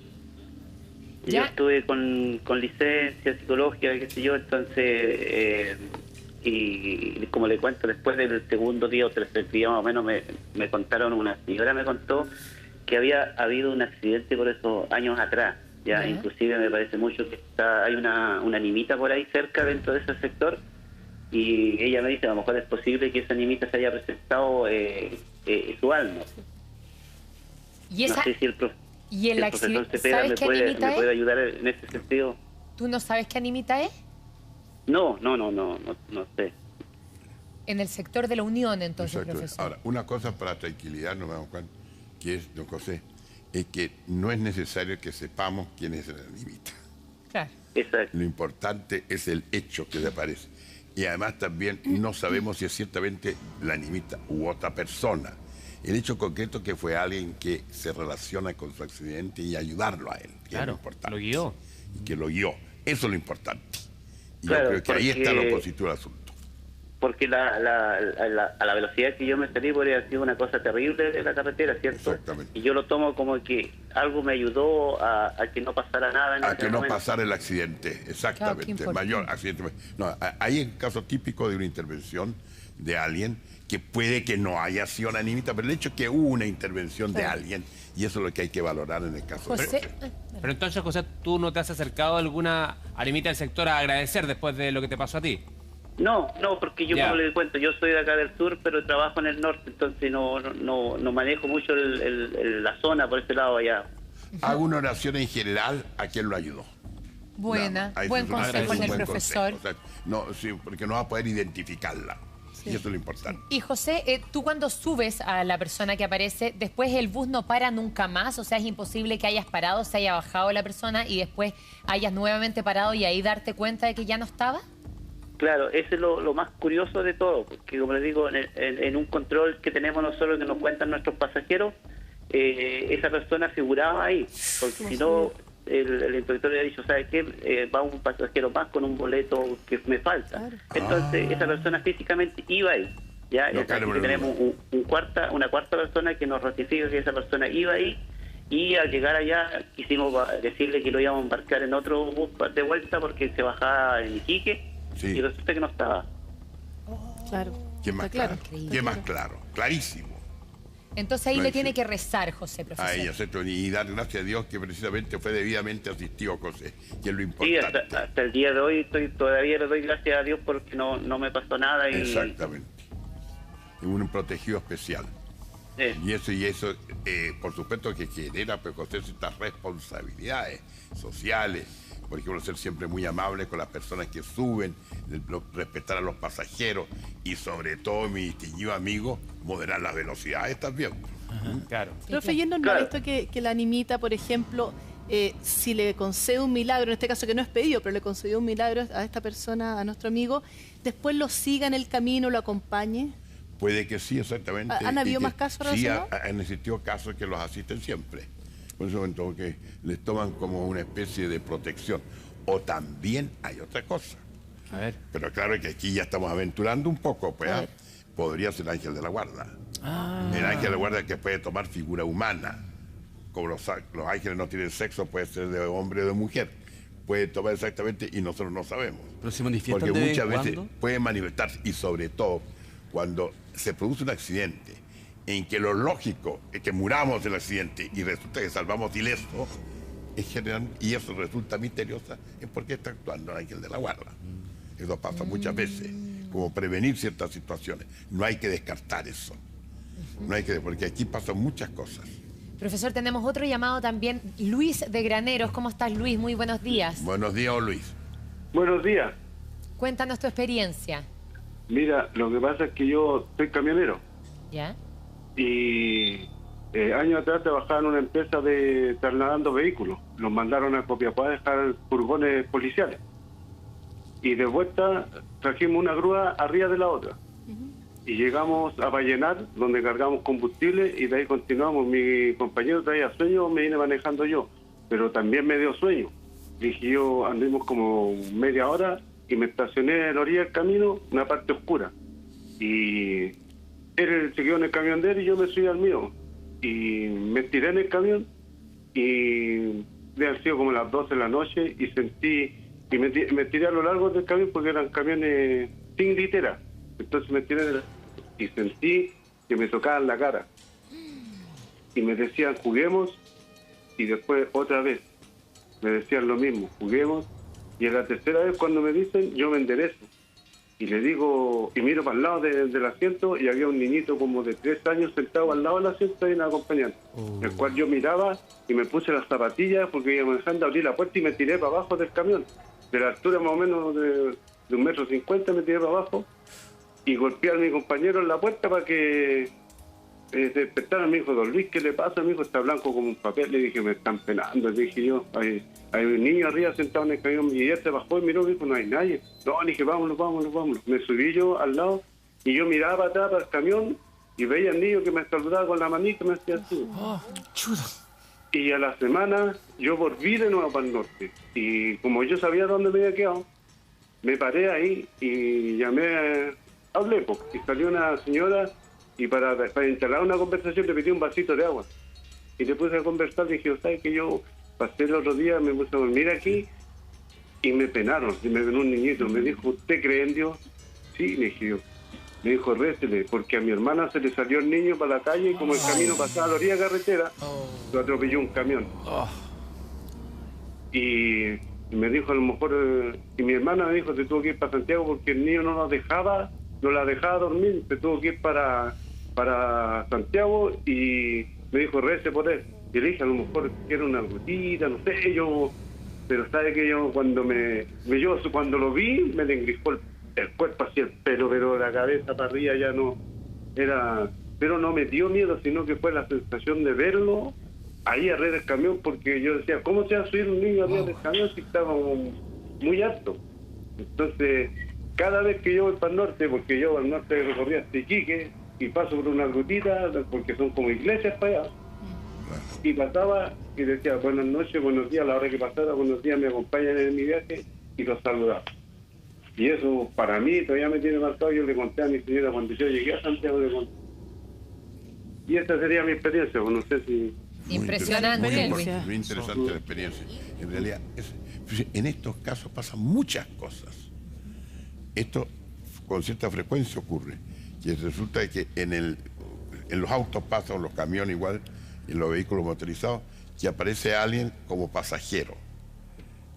Ya. Yo estuve con licencia psicológica, qué sé yo, entonces, y como le cuento, después del segundo día o tercer día más o menos me contaron, una señora me contó que había habido un accidente por esos años atrás, ya, inclusive me parece mucho que hay una nimita por ahí cerca dentro de ese sector, y ella me dice, a lo mejor es posible que esa nimita se haya presentado su alma. ¿Y esa... No sé si el profesor Cepeda me puede ayudar en ese sentido. ¿Tú no sabes qué animita es? No sé. En el sector de la Unión, entonces, Exacto. profesor. Ahora, una cosa para tranquilidad, nos damos cuenta, que es, don José, es que no es necesario que sepamos quién es el animita. Claro. Exacto. Lo importante es el hecho que le aparece. Y además también no sabemos si es ciertamente la animita u otra persona. El hecho concreto que fue alguien que se relaciona con su accidente y ayudarlo a él, que es lo importante. Lo guió. Y que lo guió. Eso es lo importante. Y Claro, yo creo que ahí está lo positivo del asunto. Porque a la velocidad que yo me salí podría haber sido una cosa terrible de la carretera, ¿cierto? Exactamente. Y yo lo tomo como que algo me ayudó a que no pasara nada en A ese que no momento. pasara el accidente, exactamente. Claro, Mayor accidente. No, hay un caso típico de una intervención de alguien que puede que no haya sido una animita, pero el hecho es que hubo una intervención de alguien, y eso es lo que hay que valorar en el caso José, de... Pero entonces, José, ¿tú no te has acercado a alguna animita del sector a agradecer después de lo que te pasó a ti? No, porque yo, Ya. como les cuento, yo soy de acá del sur, pero trabajo en el norte, entonces no manejo mucho la zona por ese lado allá. Hago una oración en general a quien lo ayudó. buena, Ahí buen es un consejo en el buen profesor. consejo. O sea, no, sí, porque no va a poder identificarla. Y eso es lo importante. Y José, tú cuando subes a la persona que aparece, después el bus no para nunca más, o sea, es imposible que hayas parado, se haya bajado la persona y después hayas nuevamente parado y ahí darte cuenta de que ya no estaba. Claro, eso es lo más curioso de todo, porque como les digo, en un control que tenemos nosotros, que nos cuentan nuestros pasajeros, esa persona figuraba ahí, porque si no, el inspector le ha dicho, ¿sabes qué? Va un pasajero más con un boleto que me falta. Claro. Entonces, esa persona físicamente iba ahí. ¿Ya? No, O sea, claro, que pero tenemos una cuarta persona que nos ratifica que esa persona iba ahí, y al llegar allá quisimos decirle que lo íbamos a embarcar en otro bus de vuelta porque se bajaba en Iquique, Sí. y resulta que no estaba. Claro. ¿Quién más Está claro? claro. ¿Quién más claro? Clarísimo. Entonces ahí No, le sí. tiene que rezar, José, A profesor. ella, ¿cierto? Y dar gracias a Dios que precisamente fue debidamente asistido, José, que es lo Sí, importante. hasta el día de hoy todavía le doy gracias a Dios porque no me pasó nada. Y, Exactamente. Y un protegido especial. Y eso por supuesto que genera, pues, José, estas responsabilidades sociales. Por ejemplo, ser siempre muy amable con las personas que suben, respetar a los pasajeros y sobre todo, mi distinguido amigo, moderar las velocidades también. Claro. Profe, ¿y no Claro. ha visto que la animita, por ejemplo, si le concede un milagro, en este caso que no es pedido, pero le concedió un milagro a esta persona, a nuestro amigo, después lo siga en el camino, lo acompañe? Puede que sí, exactamente. ¿Han habido Y que más casos Sí, relacionados? han existido casos que los asisten siempre. Por eso, entonces, que les toman como una especie de protección. O también hay otra cosa. A ver. Pero claro que aquí ya estamos aventurando un poco, pues. A ¿ah? ver. Podría ser el ángel de la guarda. El ángel de la guarda que puede tomar figura humana. Como los ángeles no tienen sexo, puede ser de hombre o de mujer. Puede tomar exactamente y nosotros no sabemos. Pero se manifiestan Porque de vez muchas en veces cuando. pueden manifestarse, y sobre todo cuando se produce un accidente en que lo lógico es que muramos del accidente y resulta que salvamos ileso, es general, y eso resulta misteriosa, es porque está actuando el ángel de la guarda. Eso pasa muchas veces, como prevenir ciertas situaciones. No hay que descartar eso. No hay que, porque aquí pasan muchas cosas. Profesor, tenemos otro llamado también. Luis de Graneros. ¿Cómo estás, Luis? Muy buenos días. Buenos días, Luis. Buenos días. Cuéntanos tu experiencia. Mira, lo que pasa es que yo soy camionero ¿Ya? y años atrás trabajaba en una empresa de trasladando vehículos. Nos mandaron a Copiapó a dejar furgones policiales. Y de vuelta trajimos una grúa arriba de la otra. Y llegamos a Vallenar, donde cargamos combustible, y de ahí continuamos. Mi compañero traía sueño, me vine manejando yo, pero también me dio sueño. Dije yo, anduvimos como media hora y me estacioné en la orilla del camino, una parte oscura. Y él se quedó en el camión de él y yo me subí al mío. Y me tiré en el camión y de han sido como las 12 de la noche y sentí, y me tiré a lo largo del camión porque eran camiones sin litera. Entonces me tiré y sentí que me tocaban la cara. Y me decían, juguemos, y después otra vez me decían lo mismo, juguemos, y a la tercera vez cuando me dicen, yo me enderezo. Y le digo, y miro para el lado del asiento, y había un niñito como de 3 años sentado al lado del asiento y un acompañante, el cual yo miraba y me puse las zapatillas porque iba manejando, abrí la puerta y me tiré para abajo del camión. De la altura más o menos de 1,50 m me tiré para abajo y golpeé a mi compañero en la puerta para que despertara. Me dijo, don Luis, ¿qué le pasa? Me dijo, está blanco como un papel. Le dije, me están penando. Le dije yo, hay un niño arriba sentado en el camión y él se bajó y miró y dijo, no hay nadie. No, le dije, vámonos. Me subí yo al lado y yo miraba atrás para el camión y veía al niño que me saludaba con la manita y me hacía así. Y a la semana yo volví de nuevo para el norte. Y como yo sabía dónde me había quedado, me paré ahí y llamé, hablé, y salió una señora y para instalar una conversación le pedí un vasito de agua. Y le puse a conversar, dije, ¿sabes que yo pasé el otro día, me puse a dormir aquí y me penaron? Y me venó un niñito, me dijo, ¿usted cree en Dios? Sí, le dije yo. Me dijo, récele, porque a mi hermana se le salió el niño para la calle y como el camino pasaba a la orilla de carretera, lo atropelló un camión. Y me dijo, a lo mejor, y mi hermana me dijo, se tuvo que ir para Santiago porque el niño no la dejaba dormir, se tuvo que ir para Santiago y me dijo, rece por él. Y le dije, a lo mejor quiero una gotita, no sé, pero sabe que yo cuando cuando lo vi, me le engriscó el cuerpo hacia el pelo, pero la cabeza para arriba ya no era, pero no me dio miedo, sino que fue la sensación de verlo ahí arriba del camión, porque yo decía, ¿cómo se va a subir un niño arriba del camión si estaba muy alto? Entonces, cada vez que yo voy para el norte, porque yo al norte recorría hasta Iquique y paso por una rutita, porque son como iglesias para allá, y pasaba y decía, buenas noches, buenos días, a la hora que pasara, buenos días, me acompañan en mi viaje, y los saludaba. Y eso para mí todavía me tiene marcado. Yo le conté a mi señora cuando yo llegué a Santiago, le conté. Y esta sería mi experiencia, no sé si... Impresionante. Muy interesante la experiencia. En realidad, en estos casos pasan muchas cosas. Esto con cierta frecuencia ocurre. Y resulta de que en los autos pasan, los camiones igual, en los vehículos motorizados, que aparece alguien como pasajero,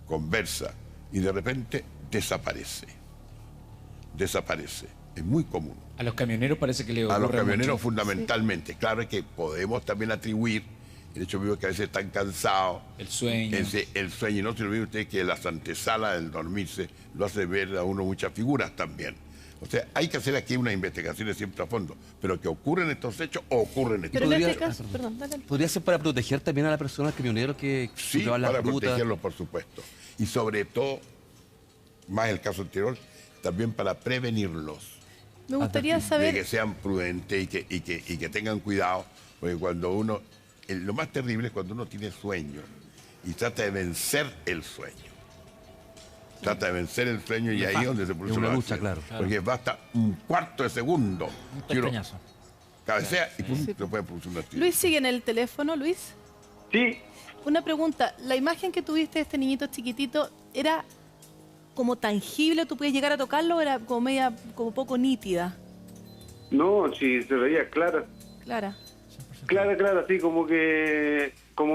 conversa, y de repente desaparece. Es muy común. A los camioneros parece que le ocurre. A los camioneros mucho. fundamentalmente. Sí. Claro que podemos también atribuir el hecho mismo que a veces están cansados. El sueño. El sueño. Y no se olvide usted que las antesalas del dormirse lo hace ver a uno muchas figuras también. O sea, hay que hacer aquí unas investigaciones siempre a fondo. Pero que ocurren estos hechos, ocurren estos hechos. Pero en este caso, perdón, dale. ¿Podría ser para proteger también a la persona, al camionero que sí, va a la para ruta? protegerlos, por supuesto. Y sobre todo, más el caso anterior, también para prevenirlos. Me gustaría saber... De que sean prudentes y que tengan cuidado, porque cuando uno... lo más terrible es cuando uno tiene sueño y trata de vencer el sueño. Trata de vencer el sueño y ahí es donde se produce una lucha, claro. Porque basta un cuarto de segundo. Un pestañazo. Cabecea y pum, se puede producir una actividad. Luis sigue en el teléfono, Luis. Sí. Una pregunta, la imagen que tuviste de este niñito chiquitito, ¿era como tangible? ¿Tú podías llegar a tocarlo o era como poco nítida? No, sí, se veía clara. Clara, así como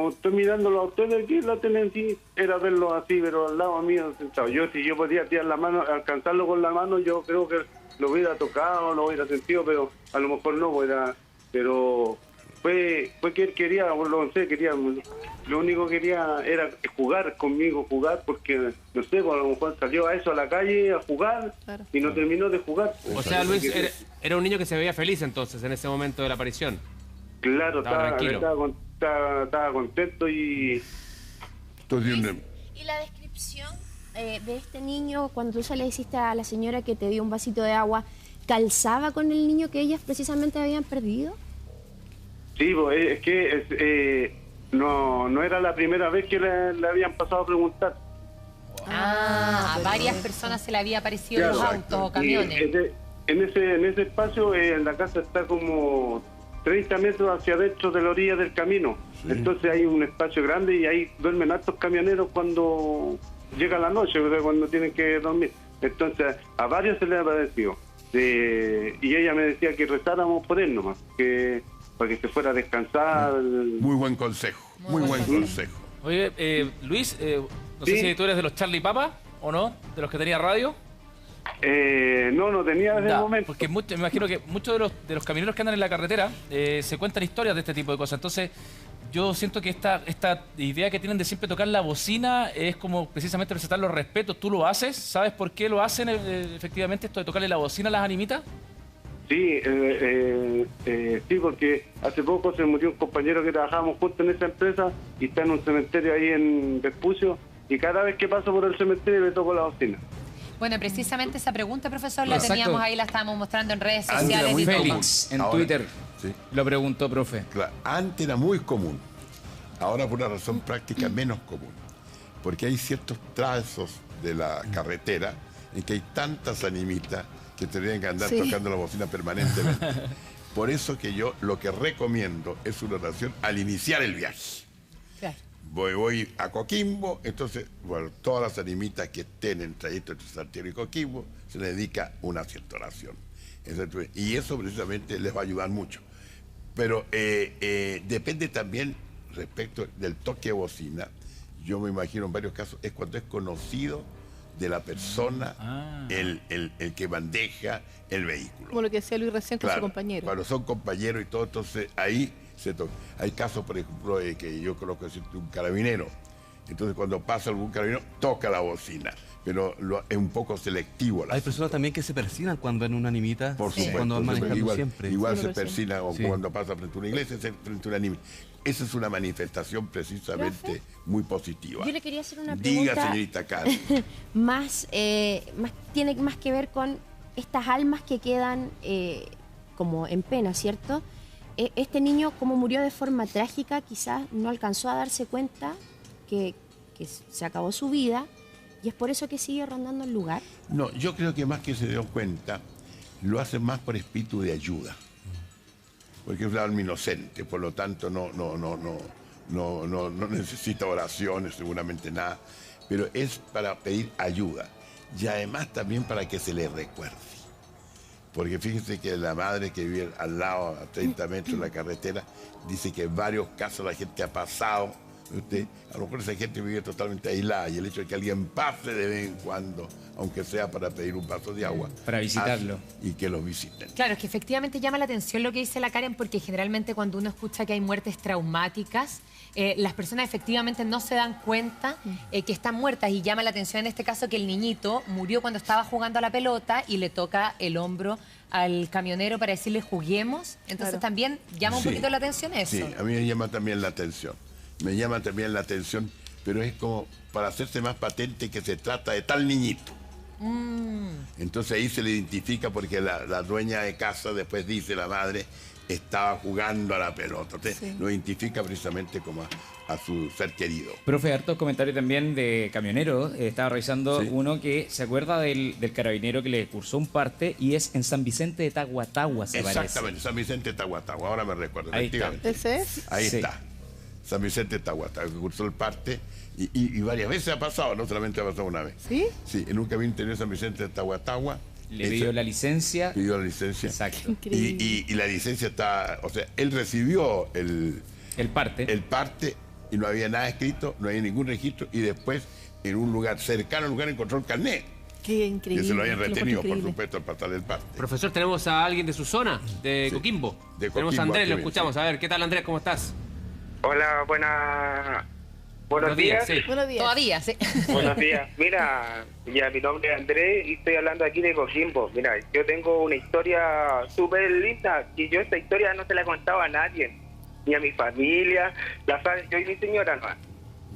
estoy mirándolo a ustedes aquí, la tendencia era verlo así, pero al lado mío sentado. Si yo podía tirar la mano, alcanzarlo con la mano, yo creo que lo hubiera tocado, lo hubiera sentido, pero a lo mejor no, pero fue que él quería, no sé, lo único que quería era jugar conmigo, porque, no sé, pues, a lo mejor salió a eso a la calle a jugar y no terminó de jugar. O sea, Luis, era un niño que se veía feliz entonces en ese momento de la aparición. Claro, Estaba tranquilo. estaba contento y... ¿Y la descripción de este niño, cuando tú se le hiciste a la señora que te dio un vasito de agua, calzaba con el niño que ellas precisamente habían perdido? Sí, pues, es que no era la primera vez que le habían pasado a preguntar. A varias personas se le había aparecido en los autos o camiones. En ese espacio, la casa está como 30 metros hacia adentro de la orilla del camino. Sí. Entonces hay un espacio grande y ahí duermen hartos camioneros cuando llega la noche, ¿verdad? Cuando tienen que dormir. Entonces a varios se les ha aparecido. Y ella me decía que rezáramos por él nomás, para que se fuera a descansar. Muy buen consejo, muy buen consejo. Oye, Luis, no sé si tú eres de los Charlie Papa o no, de los que tenía radio. No tenía desde el momento. Porque me imagino que muchos de los camioneros que andan en la carretera se cuentan historias de este tipo de cosas. Entonces, yo siento que esta idea que tienen de siempre tocar la bocina es como precisamente presentar los respetos. ¿Tú lo haces? ¿Sabes por qué lo hacen efectivamente esto de tocarle la bocina a las animitas? Sí, sí, porque hace poco se murió un compañero que trabajábamos juntos en esa empresa y está en un cementerio ahí en Vespucio, y cada vez que paso por el cementerio le toco la bocina. Bueno, precisamente esa pregunta, profesor, la teníamos ahí, la estábamos mostrando en redes sociales. Muy Félix, en Twitter, sí, lo preguntó, profe. Claro, antes era muy común, ahora por una razón práctica menos común, porque hay ciertos trazos de la carretera en que hay tantas animitas que tendrían que andar tocando la bocina permanentemente. Por eso que yo lo que recomiendo es una oración al iniciar el viaje. Claro. Voy a Coquimbo, entonces, bueno, todas las animitas que estén en trayecto entre Santiago y Coquimbo, se les dedica una cierta oración. Y eso precisamente les va a ayudar mucho. Pero depende también respecto del toque de bocina. Yo me imagino en varios casos, es cuando es conocido de la persona, el que maneja el vehículo. Como lo que decía Luis recién con su compañero. Cuando son compañeros y todo, entonces ahí se toca. Hay casos, por ejemplo, que yo conozco un carabinero. Entonces cuando pasa algún carabinero, toca la bocina. Pero es un poco selectivo. Hay personas también que se persignan cuando ven una animita. Por supuesto. Cuando van manejando siempre. Igual se persigna cuando pasa frente a una iglesia, frente a una animita. Esa es una manifestación precisamente muy positiva. Yo le quería hacer una pregunta. Diga, señorita Karen. Tiene más que ver con estas almas que quedan como en pena, ¿cierto? Este niño, como murió de forma trágica, quizás no alcanzó a darse cuenta que se acabó su vida, y es por eso que sigue rondando el lugar. No, yo creo que más que se dio cuenta, lo hace más por espíritu de ayuda. Porque es un alma inocente, por lo tanto no necesita oraciones, seguramente nada, pero es para pedir ayuda y además también para que se le recuerde. Porque fíjense que la madre que vive al lado, a 30 metros de la carretera, dice que en varios casos la gente ha pasado, a lo mejor esa gente vive totalmente aislada, y el hecho de que alguien pase de vez en cuando, aunque sea para pedir un vaso de agua, para visitarlo, y que lo visiten. Claro, es que efectivamente llama la atención lo que dice la Karen, porque generalmente cuando uno escucha que hay muertes traumáticas, las personas efectivamente no se dan cuenta que están muertas, y llama la atención en este caso que el niñito murió cuando estaba jugando a la pelota y le toca el hombro al camionero para decirle juguemos. Entonces también llama un poquito la atención eso. Sí, a mí me llama también la atención. Me llama también la atención, pero es como para hacerse más patente que se trata de tal niñito. Entonces ahí se le identifica porque la dueña de casa después dice, la madre estaba jugando a la pelota. Entonces lo identifica precisamente como a su ser querido. Profe, hartos comentarios también de camioneros. Estaba revisando uno que se acuerda del carabinero que le cursó un parte, y es en San Vicente de Tahuatahua, se parece. Exactamente, San Vicente de Tahuatahua, ahora me recuerdo. Ahí efectivamente. ¿Ese es? Ahí está. San Vicente de Tahuatahua, que cursó el parte, y varias veces ha pasado, no solamente ha pasado una vez. ¿Sí? Sí, en un camino interior de San Vicente de Tahuatahua. Le pidió la licencia. Pidió la licencia. Exacto. Y la licencia está, o sea, él recibió el parte, y no había nada escrito, no había ningún registro, y después en un lugar cercano al lugar encontró el carnet. Qué increíble. Que se lo hayan qué retenido, por increíble. supuesto, al pasar del parte. Profesor, tenemos a alguien de su zona, de Sí, Coquimbo. de Tenemos a Coquimbo, Andrés, aquí lo mismo. escuchamos. A ver, ¿qué tal, Andrés? ¿Cómo estás? Hola, buenos días. Sí. Buenos días. Todavía, sí. Buenos días. Mira, ya mi nombre es Andrés y estoy hablando aquí de Coquimbo. Mira, yo tengo una historia súper linda y yo esta historia no se la he contado a nadie, ni a mi familia, la sabe yo y mi señora no.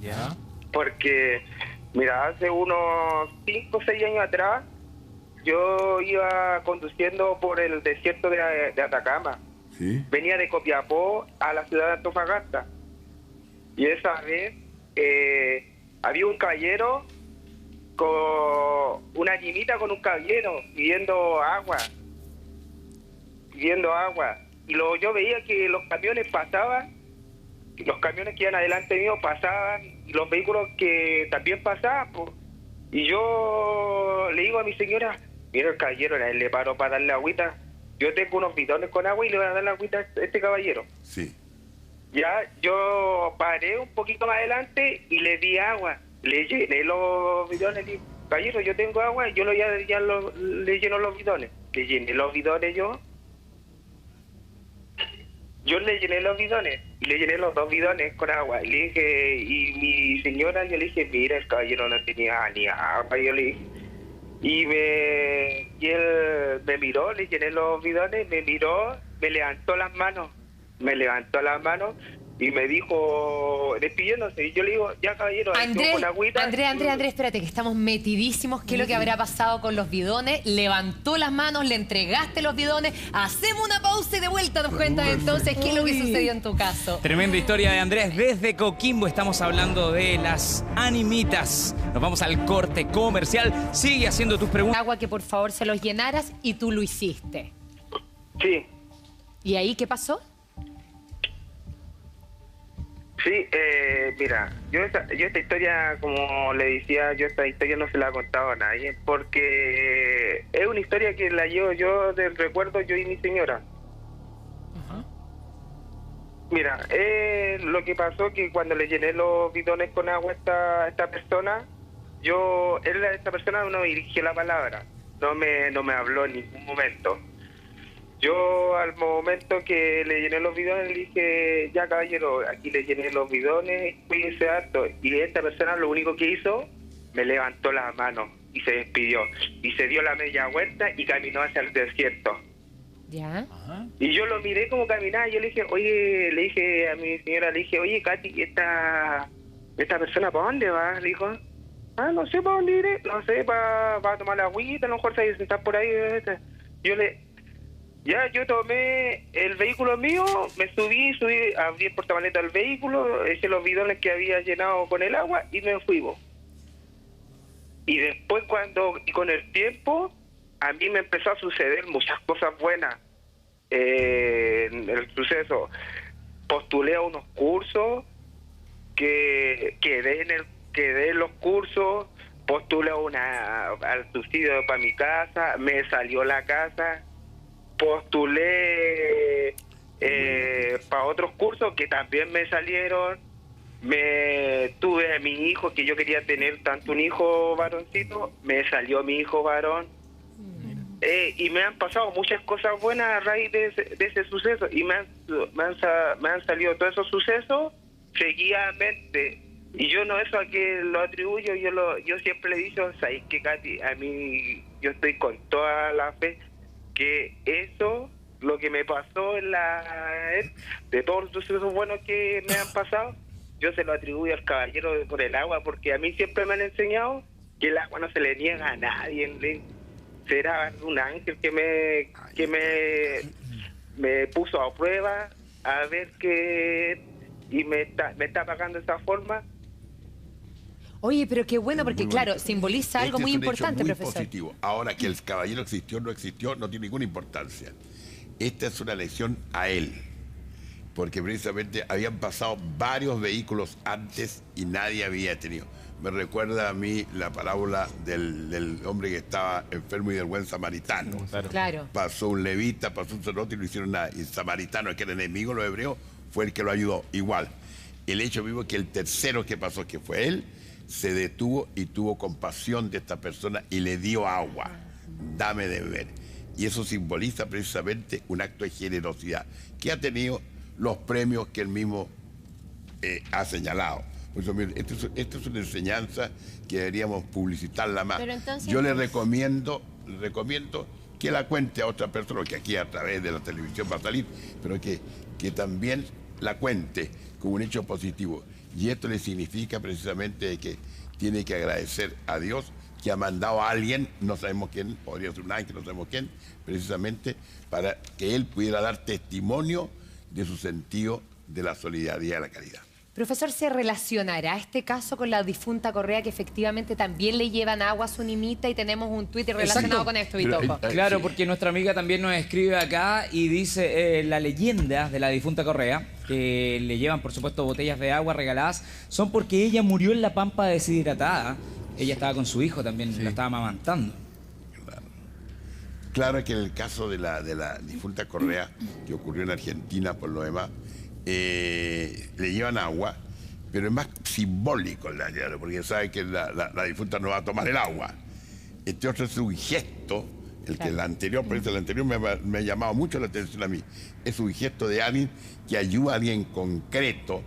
Ya. Porque, mira, hace unos 5 o 6 años atrás yo iba conduciendo por el desierto de Atacama. ¿Sí? Venía de Copiapó a la ciudad de Antofagasta. Y esa vez había un caballero con una niñita con un caballero pidiendo agua. Y yo veía que los camiones pasaban, y los camiones que iban adelante mío pasaban, y los vehículos que también pasaban. Pues. Y yo le digo a mi señora, mira el caballero, él le paró para darle agüita. Yo tengo unos bidones con agua y le voy a dar la agüita a este caballero. Sí. Ya, yo paré un poquito más adelante y le di agua. Le llené los bidones. Le dije, caballero, yo tengo agua y yo le lleno los bidones. Le llené los bidones yo. Yo le llené los bidones y le llené los 2 bidones con agua. Y le dije, y mi señora, yo le dije, mira, el caballero no tenía ni agua. Yo le dije, y él me miró, le llené los bidones, me miró, me levantó las manos y me dijo, despidiéndose, y yo le digo, ya caballero, Andrés, con agüita. Andrés, espérate, que estamos metidísimos. ¿Qué es lo que habrá pasado con los bidones? Levantó las manos, le entregaste los bidones. Hacemos una pausa y de vuelta nos cuentas entonces qué es lo que sucedió en tu caso. Tremenda historia de Andrés desde Coquimbo. Estamos hablando de las animitas. Nos vamos al corte comercial. Sigue haciendo tus preguntas. Agua que por favor se los llenaras y tú lo hiciste. Sí, ¿Y ahí qué pasó? sí, mira, yo esta historia, como le decía, yo esta historia no se la he contado a nadie, porque es una historia que la llevo yo del recuerdo yo y mi señora. Mira, lo que pasó que cuando le llené los bidones con agua a esta persona, esta persona no me dirigió la palabra, no me habló en ningún momento. Yo al momento que le llené los bidones le dije, ya caballero, aquí le llené los bidones, cuídese harto. Y esta persona lo único que hizo, me levantó las manos y se despidió. Y se dio la media vuelta y caminó hacia el desierto. ¿Ya? Y yo lo miré como caminaba y yo le dije, oye, le dije a mi señora, le dije, oye, Katy, ¿esta persona para dónde va? Le dijo, no sé para dónde iré, no sé, va a tomar la agüita, a lo mejor se va a sentar por ahí. Yo tomé el vehículo mío, me subí, abrí el portamaleta del vehículo, eché los bidones que había llenado con el agua y me fui. Y después con el tiempo, a mí me empezó a suceder muchas cosas buenas. En el suceso, postulé a unos cursos, quedé en los cursos, postulé al subsidio para mi casa, me salió la casa. Postulé para otros cursos que también me salieron. Tuve a mi hijo, que yo quería tener tanto un hijo varoncito, me salió mi hijo varón. Y me han pasado muchas cosas buenas a raíz de ese suceso. Y me han salido todos esos sucesos seguidamente. Y yo no eso a que lo atribuyo, yo siempre le he dicho, ¿sabes qué, Katy? A mí, yo estoy con toda la fe que eso, lo que me pasó de todos los sucesos buenos que me han pasado, yo se lo atribuyo al caballero por el agua, porque a mí siempre me han enseñado que el agua no se le niega a nadie. Será un ángel que me puso a prueba a ver y me está pagando de esa forma. Oye, pero qué bueno, porque claro, simboliza algo muy importante, muy profesor. Positivo. Ahora, que el caballero existió o no existió, no tiene ninguna importancia. Esta es una lección a él, porque precisamente habían pasado varios vehículos antes y nadie había tenido. Me recuerda a mí la parábola del hombre que estaba enfermo y del buen samaritano. Claro. Pasó un levita, pasó un sacerdote y no hicieron nada. Y el samaritano, que era enemigo de los hebreos, fue el que lo ayudó. Igual, el hecho mismo que el tercero que pasó, que fue él, se detuvo y tuvo compasión de esta persona y le dio agua. Dame de beber. Y eso simboliza precisamente un acto de generosidad que ha tenido los premios que él mismo ha señalado. Por eso, mire, esto es una enseñanza que deberíamos publicitarla más. Pero entonces, yo le recomiendo que la cuente a otra persona, que aquí a través de la televisión va a salir, pero que también la cuente como un hecho positivo. Y esto le significa precisamente que tiene que agradecer a Dios que ha mandado a alguien, no sabemos quién, podría ser un ángel, no sabemos quién, precisamente para que él pudiera dar testimonio de su sentido de la solidaridad y la caridad. Profesor, ¿se relacionará este caso con la difunta Correa, que efectivamente también le llevan agua a su nimita, y tenemos un tuit relacionado con esto, Bitoco? Claro, sí. porque nuestra amiga también nos escribe acá y dice la leyenda de la difunta Correa, que le llevan, por supuesto, botellas de agua regaladas, son porque ella murió en la pampa deshidratada. Ella estaba con su hijo también, la estaba amamantando. Claro que en el caso de la difunta Correa, que ocurrió en Argentina por lo demás, le llevan agua, pero es más simbólico el daño, porque sabe que la difunta no va a tomar el agua. Este otro es un gesto, el anterior, por eso el anterior me ha llamado mucho la atención a mí. Es un gesto de alguien que ayuda a alguien concreto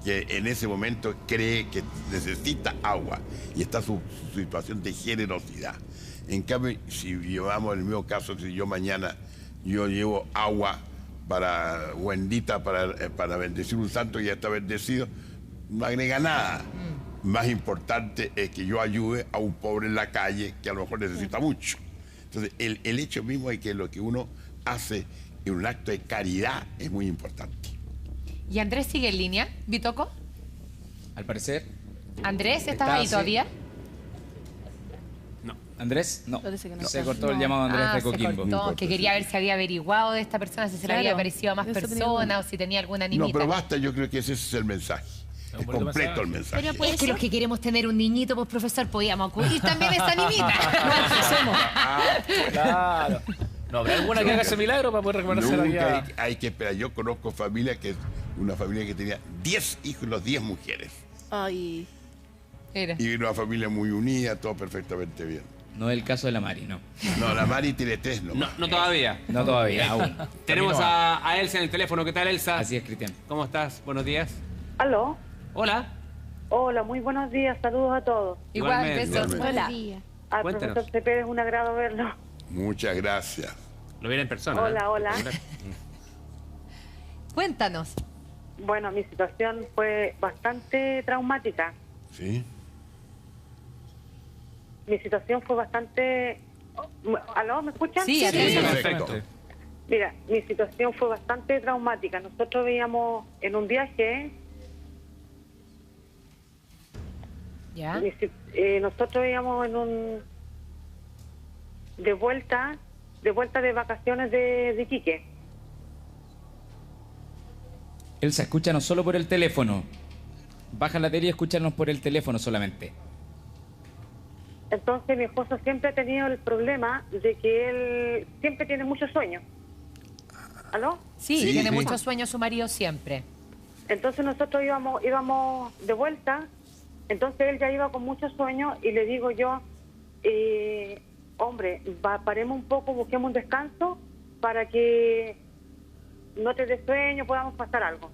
que en ese momento cree que necesita agua y está su situación de generosidad. En cambio, si llevamos el mismo caso, si yo mañana llevo agua bendita para bendecir un santo y ya está bendecido, no agrega nada. Más importante es que yo ayude a un pobre en la calle que a lo mejor necesita mucho. Entonces, el hecho mismo de que lo que uno hace en un acto de caridad es muy importante. ¿Y Andrés sigue en línea, Bitoco? Al parecer. Andrés, ¿estás ahí todavía? ¿Andrés? No. Parece que no. Se cortó el llamado Andrés de Coquimbo. Se cortó, que quería ver si había averiguado de esta persona, si se le había parecido a más personas o si tenía alguna niñita. No, pero basta, yo creo que ese es el mensaje. Es completo el mensaje. Pero es que los que queremos tener un niñito, pues profesor, podíamos acudir también a esta niñita. Claro. No, ¿habrá alguna que haga ese milagro para poder reconocer a Nunca hay que esperar. Yo conozco familia que es una familia que tenía 10 hijos y los 10 mujeres. Ay. Y una familia muy unida, todo perfectamente bien. No es el caso de la Mari, no. No, la Mari tiene 3 nomás. No todavía. No todavía, aún. Tenemos a Elsa en el teléfono. ¿Qué tal, Elsa? Así es, Cristian. ¿Cómo estás? Buenos días. ¿Aló? Hola. Hola, muy buenos días. Saludos a todos. Igualmente. Besos. Hola. Al Cuéntanos. profesor Cepeda, es un agrado verlo. Muchas gracias. Lo viera en persona. Hola, hola. Cuéntanos. Bueno, mi situación fue bastante traumática. ¿Sí? Mi situación fue bastante... ¿Aló? ¿Me escuchan? Sí, perfecto. Mira, mi situación fue bastante traumática. Nosotros veíamos en un viaje... ¿Ya? Nosotros íbamos en un... de vuelta de vacaciones de Iquique. Elsa, escúchanos solo por el teléfono. Baja la tele y escúchanos por el teléfono solamente. Entonces mi esposo siempre ha tenido el problema de que él siempre tiene mucho sueño. ¿Aló? Sí, tiene mucho sueño su marido siempre. Entonces nosotros íbamos de vuelta, entonces él ya iba con mucho sueño y le digo yo, hombre, paremos un poco, busquemos un descanso para que no te dé sueño, podamos pasar algo.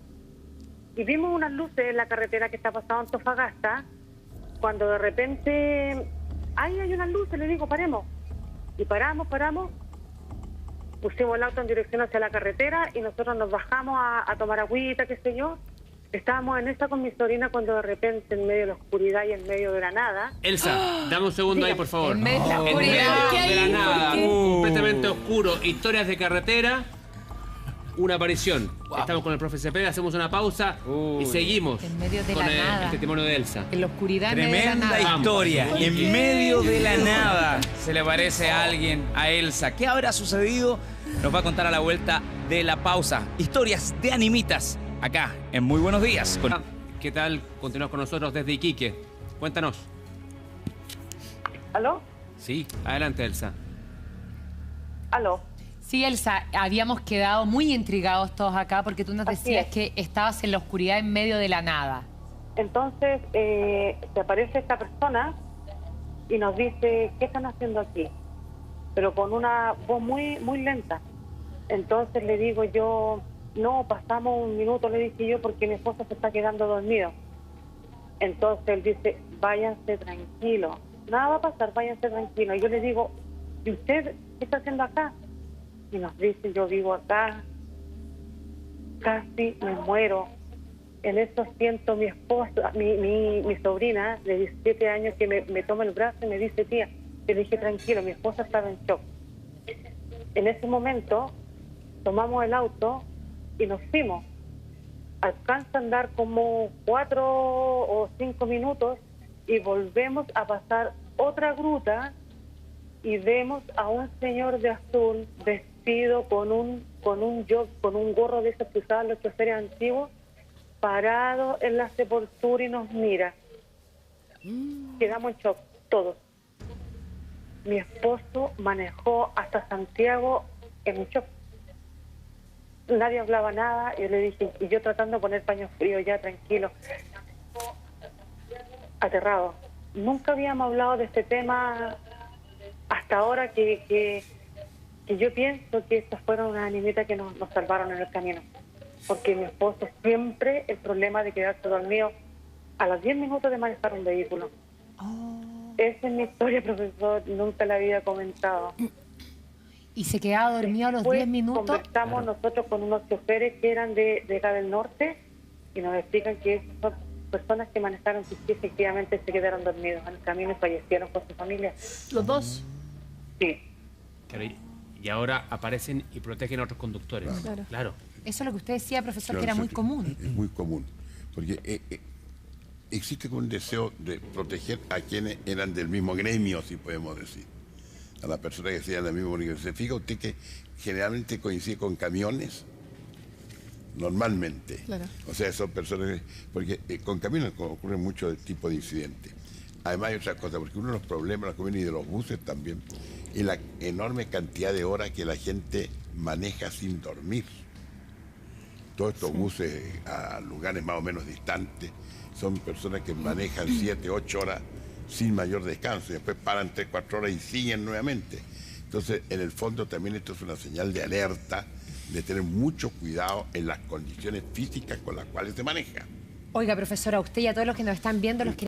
Y vimos unas luces en la carretera que está pasando Antofagasta, cuando de repente, ahí hay unas luces, le digo, paremos. Y paramos, pusimos el auto en dirección hacia la carretera y nosotros nos bajamos a tomar agüita, qué sé yo. Estábamos en esa con mi sobrina cuando de repente, en medio de la oscuridad y en medio de la nada... Elsa, dame un segundo ahí, por favor. En medio de la En oscuridad. medio de la nada, completamente oscuro, historias de carretera, una aparición. Estamos con el profe Cepeda, hacemos una pausa y seguimos En medio de con la nada. el testimonio de Elsa. En la oscuridad, en medio de la Tremenda nada. historia. Vamos. En medio de la nada se le aparece a alguien, a Elsa. ¿Qué habrá sucedido? Nos va a contar a la vuelta de la pausa. Historias de animitas. Acá, en Muy Buenos Días. ¿Qué tal? Continúas con nosotros desde Iquique. Cuéntanos. ¿Aló? Sí, adelante, Elsa. ¿Aló? Sí, Elsa, habíamos quedado muy intrigados todos acá porque tú nos Así decías es. que estabas en la oscuridad en medio de la nada. Entonces se aparece esta persona y nos dice, ¿qué están haciendo aquí? Pero con una voz muy, muy lenta. Entonces le digo yo, no, pasamos un minuto, le dije yo, porque mi esposo se está quedando dormido. Entonces él dice, váyanse tranquilo, nada va a pasar, váyanse tranquilo. Y yo le digo, ¿y usted qué está haciendo acá? Y nos dice, yo vivo acá, casi me muero. En eso siento mi esposa, mi sobrina de 17 años que me toma el brazo y me dice, tía, yo le dije, tranquilo, mi esposa estaba en shock. En ese momento tomamos el auto y nos fuimos. Alcanza a andar como 4 o 5 minutos y volvemos a pasar otra gruta y vemos a un señor de azul vestido con un gorro de esos que usaban los choferes antiguos, parado en la sepultura y nos mira. Quedamos en shock, todos. Mi esposo manejó hasta Santiago en shock. Nadie hablaba nada, yo le dije, y yo tratando de poner paños fríos ya, tranquilo. Aterrado. Nunca habíamos hablado de este tema hasta ahora que yo pienso que estas fueron unas animitas que nos salvaron en el camino. Porque mi esposo siempre el problema de quedarse dormido a los 10 minutos de manejar un vehículo. Esa es mi historia, profesor, nunca la había comentado. ¿Y se quedaba dormido a los 10 minutos? Conversamos nosotros con unos choferes que eran de acá del norte y nos explican que son personas que manejaron que sí, efectivamente se quedaron dormidos en el camino y fallecieron con su familia. ¿Los dos? Sí. Y ahora aparecen y protegen a otros conductores. Claro. Eso es lo que usted decía, profesor, Claro, que era muy común. Es muy común, porque existe como un deseo de proteger a quienes eran del mismo gremio, si podemos decir. A las personas que sean del mismo gremio. ¿Se fija usted que generalmente coincide con camiones? Normalmente. Claro. O sea, son personas... Porque con camiones ocurren muchos tipos de incidentes. Además hay otra cosa, porque uno de los problemas de los camiones y de los buses también es la enorme cantidad de horas que la gente maneja sin dormir. Todos estos buses a lugares más o menos distantes son personas que manejan 7, 8 horas sin mayor descanso y después paran 3, 4 horas y siguen nuevamente. Entonces, en el fondo también esto es una señal de alerta, de tener mucho cuidado en las condiciones físicas con las cuales se maneja. Oiga, profesora, a usted y a todos los que nos están viendo, los que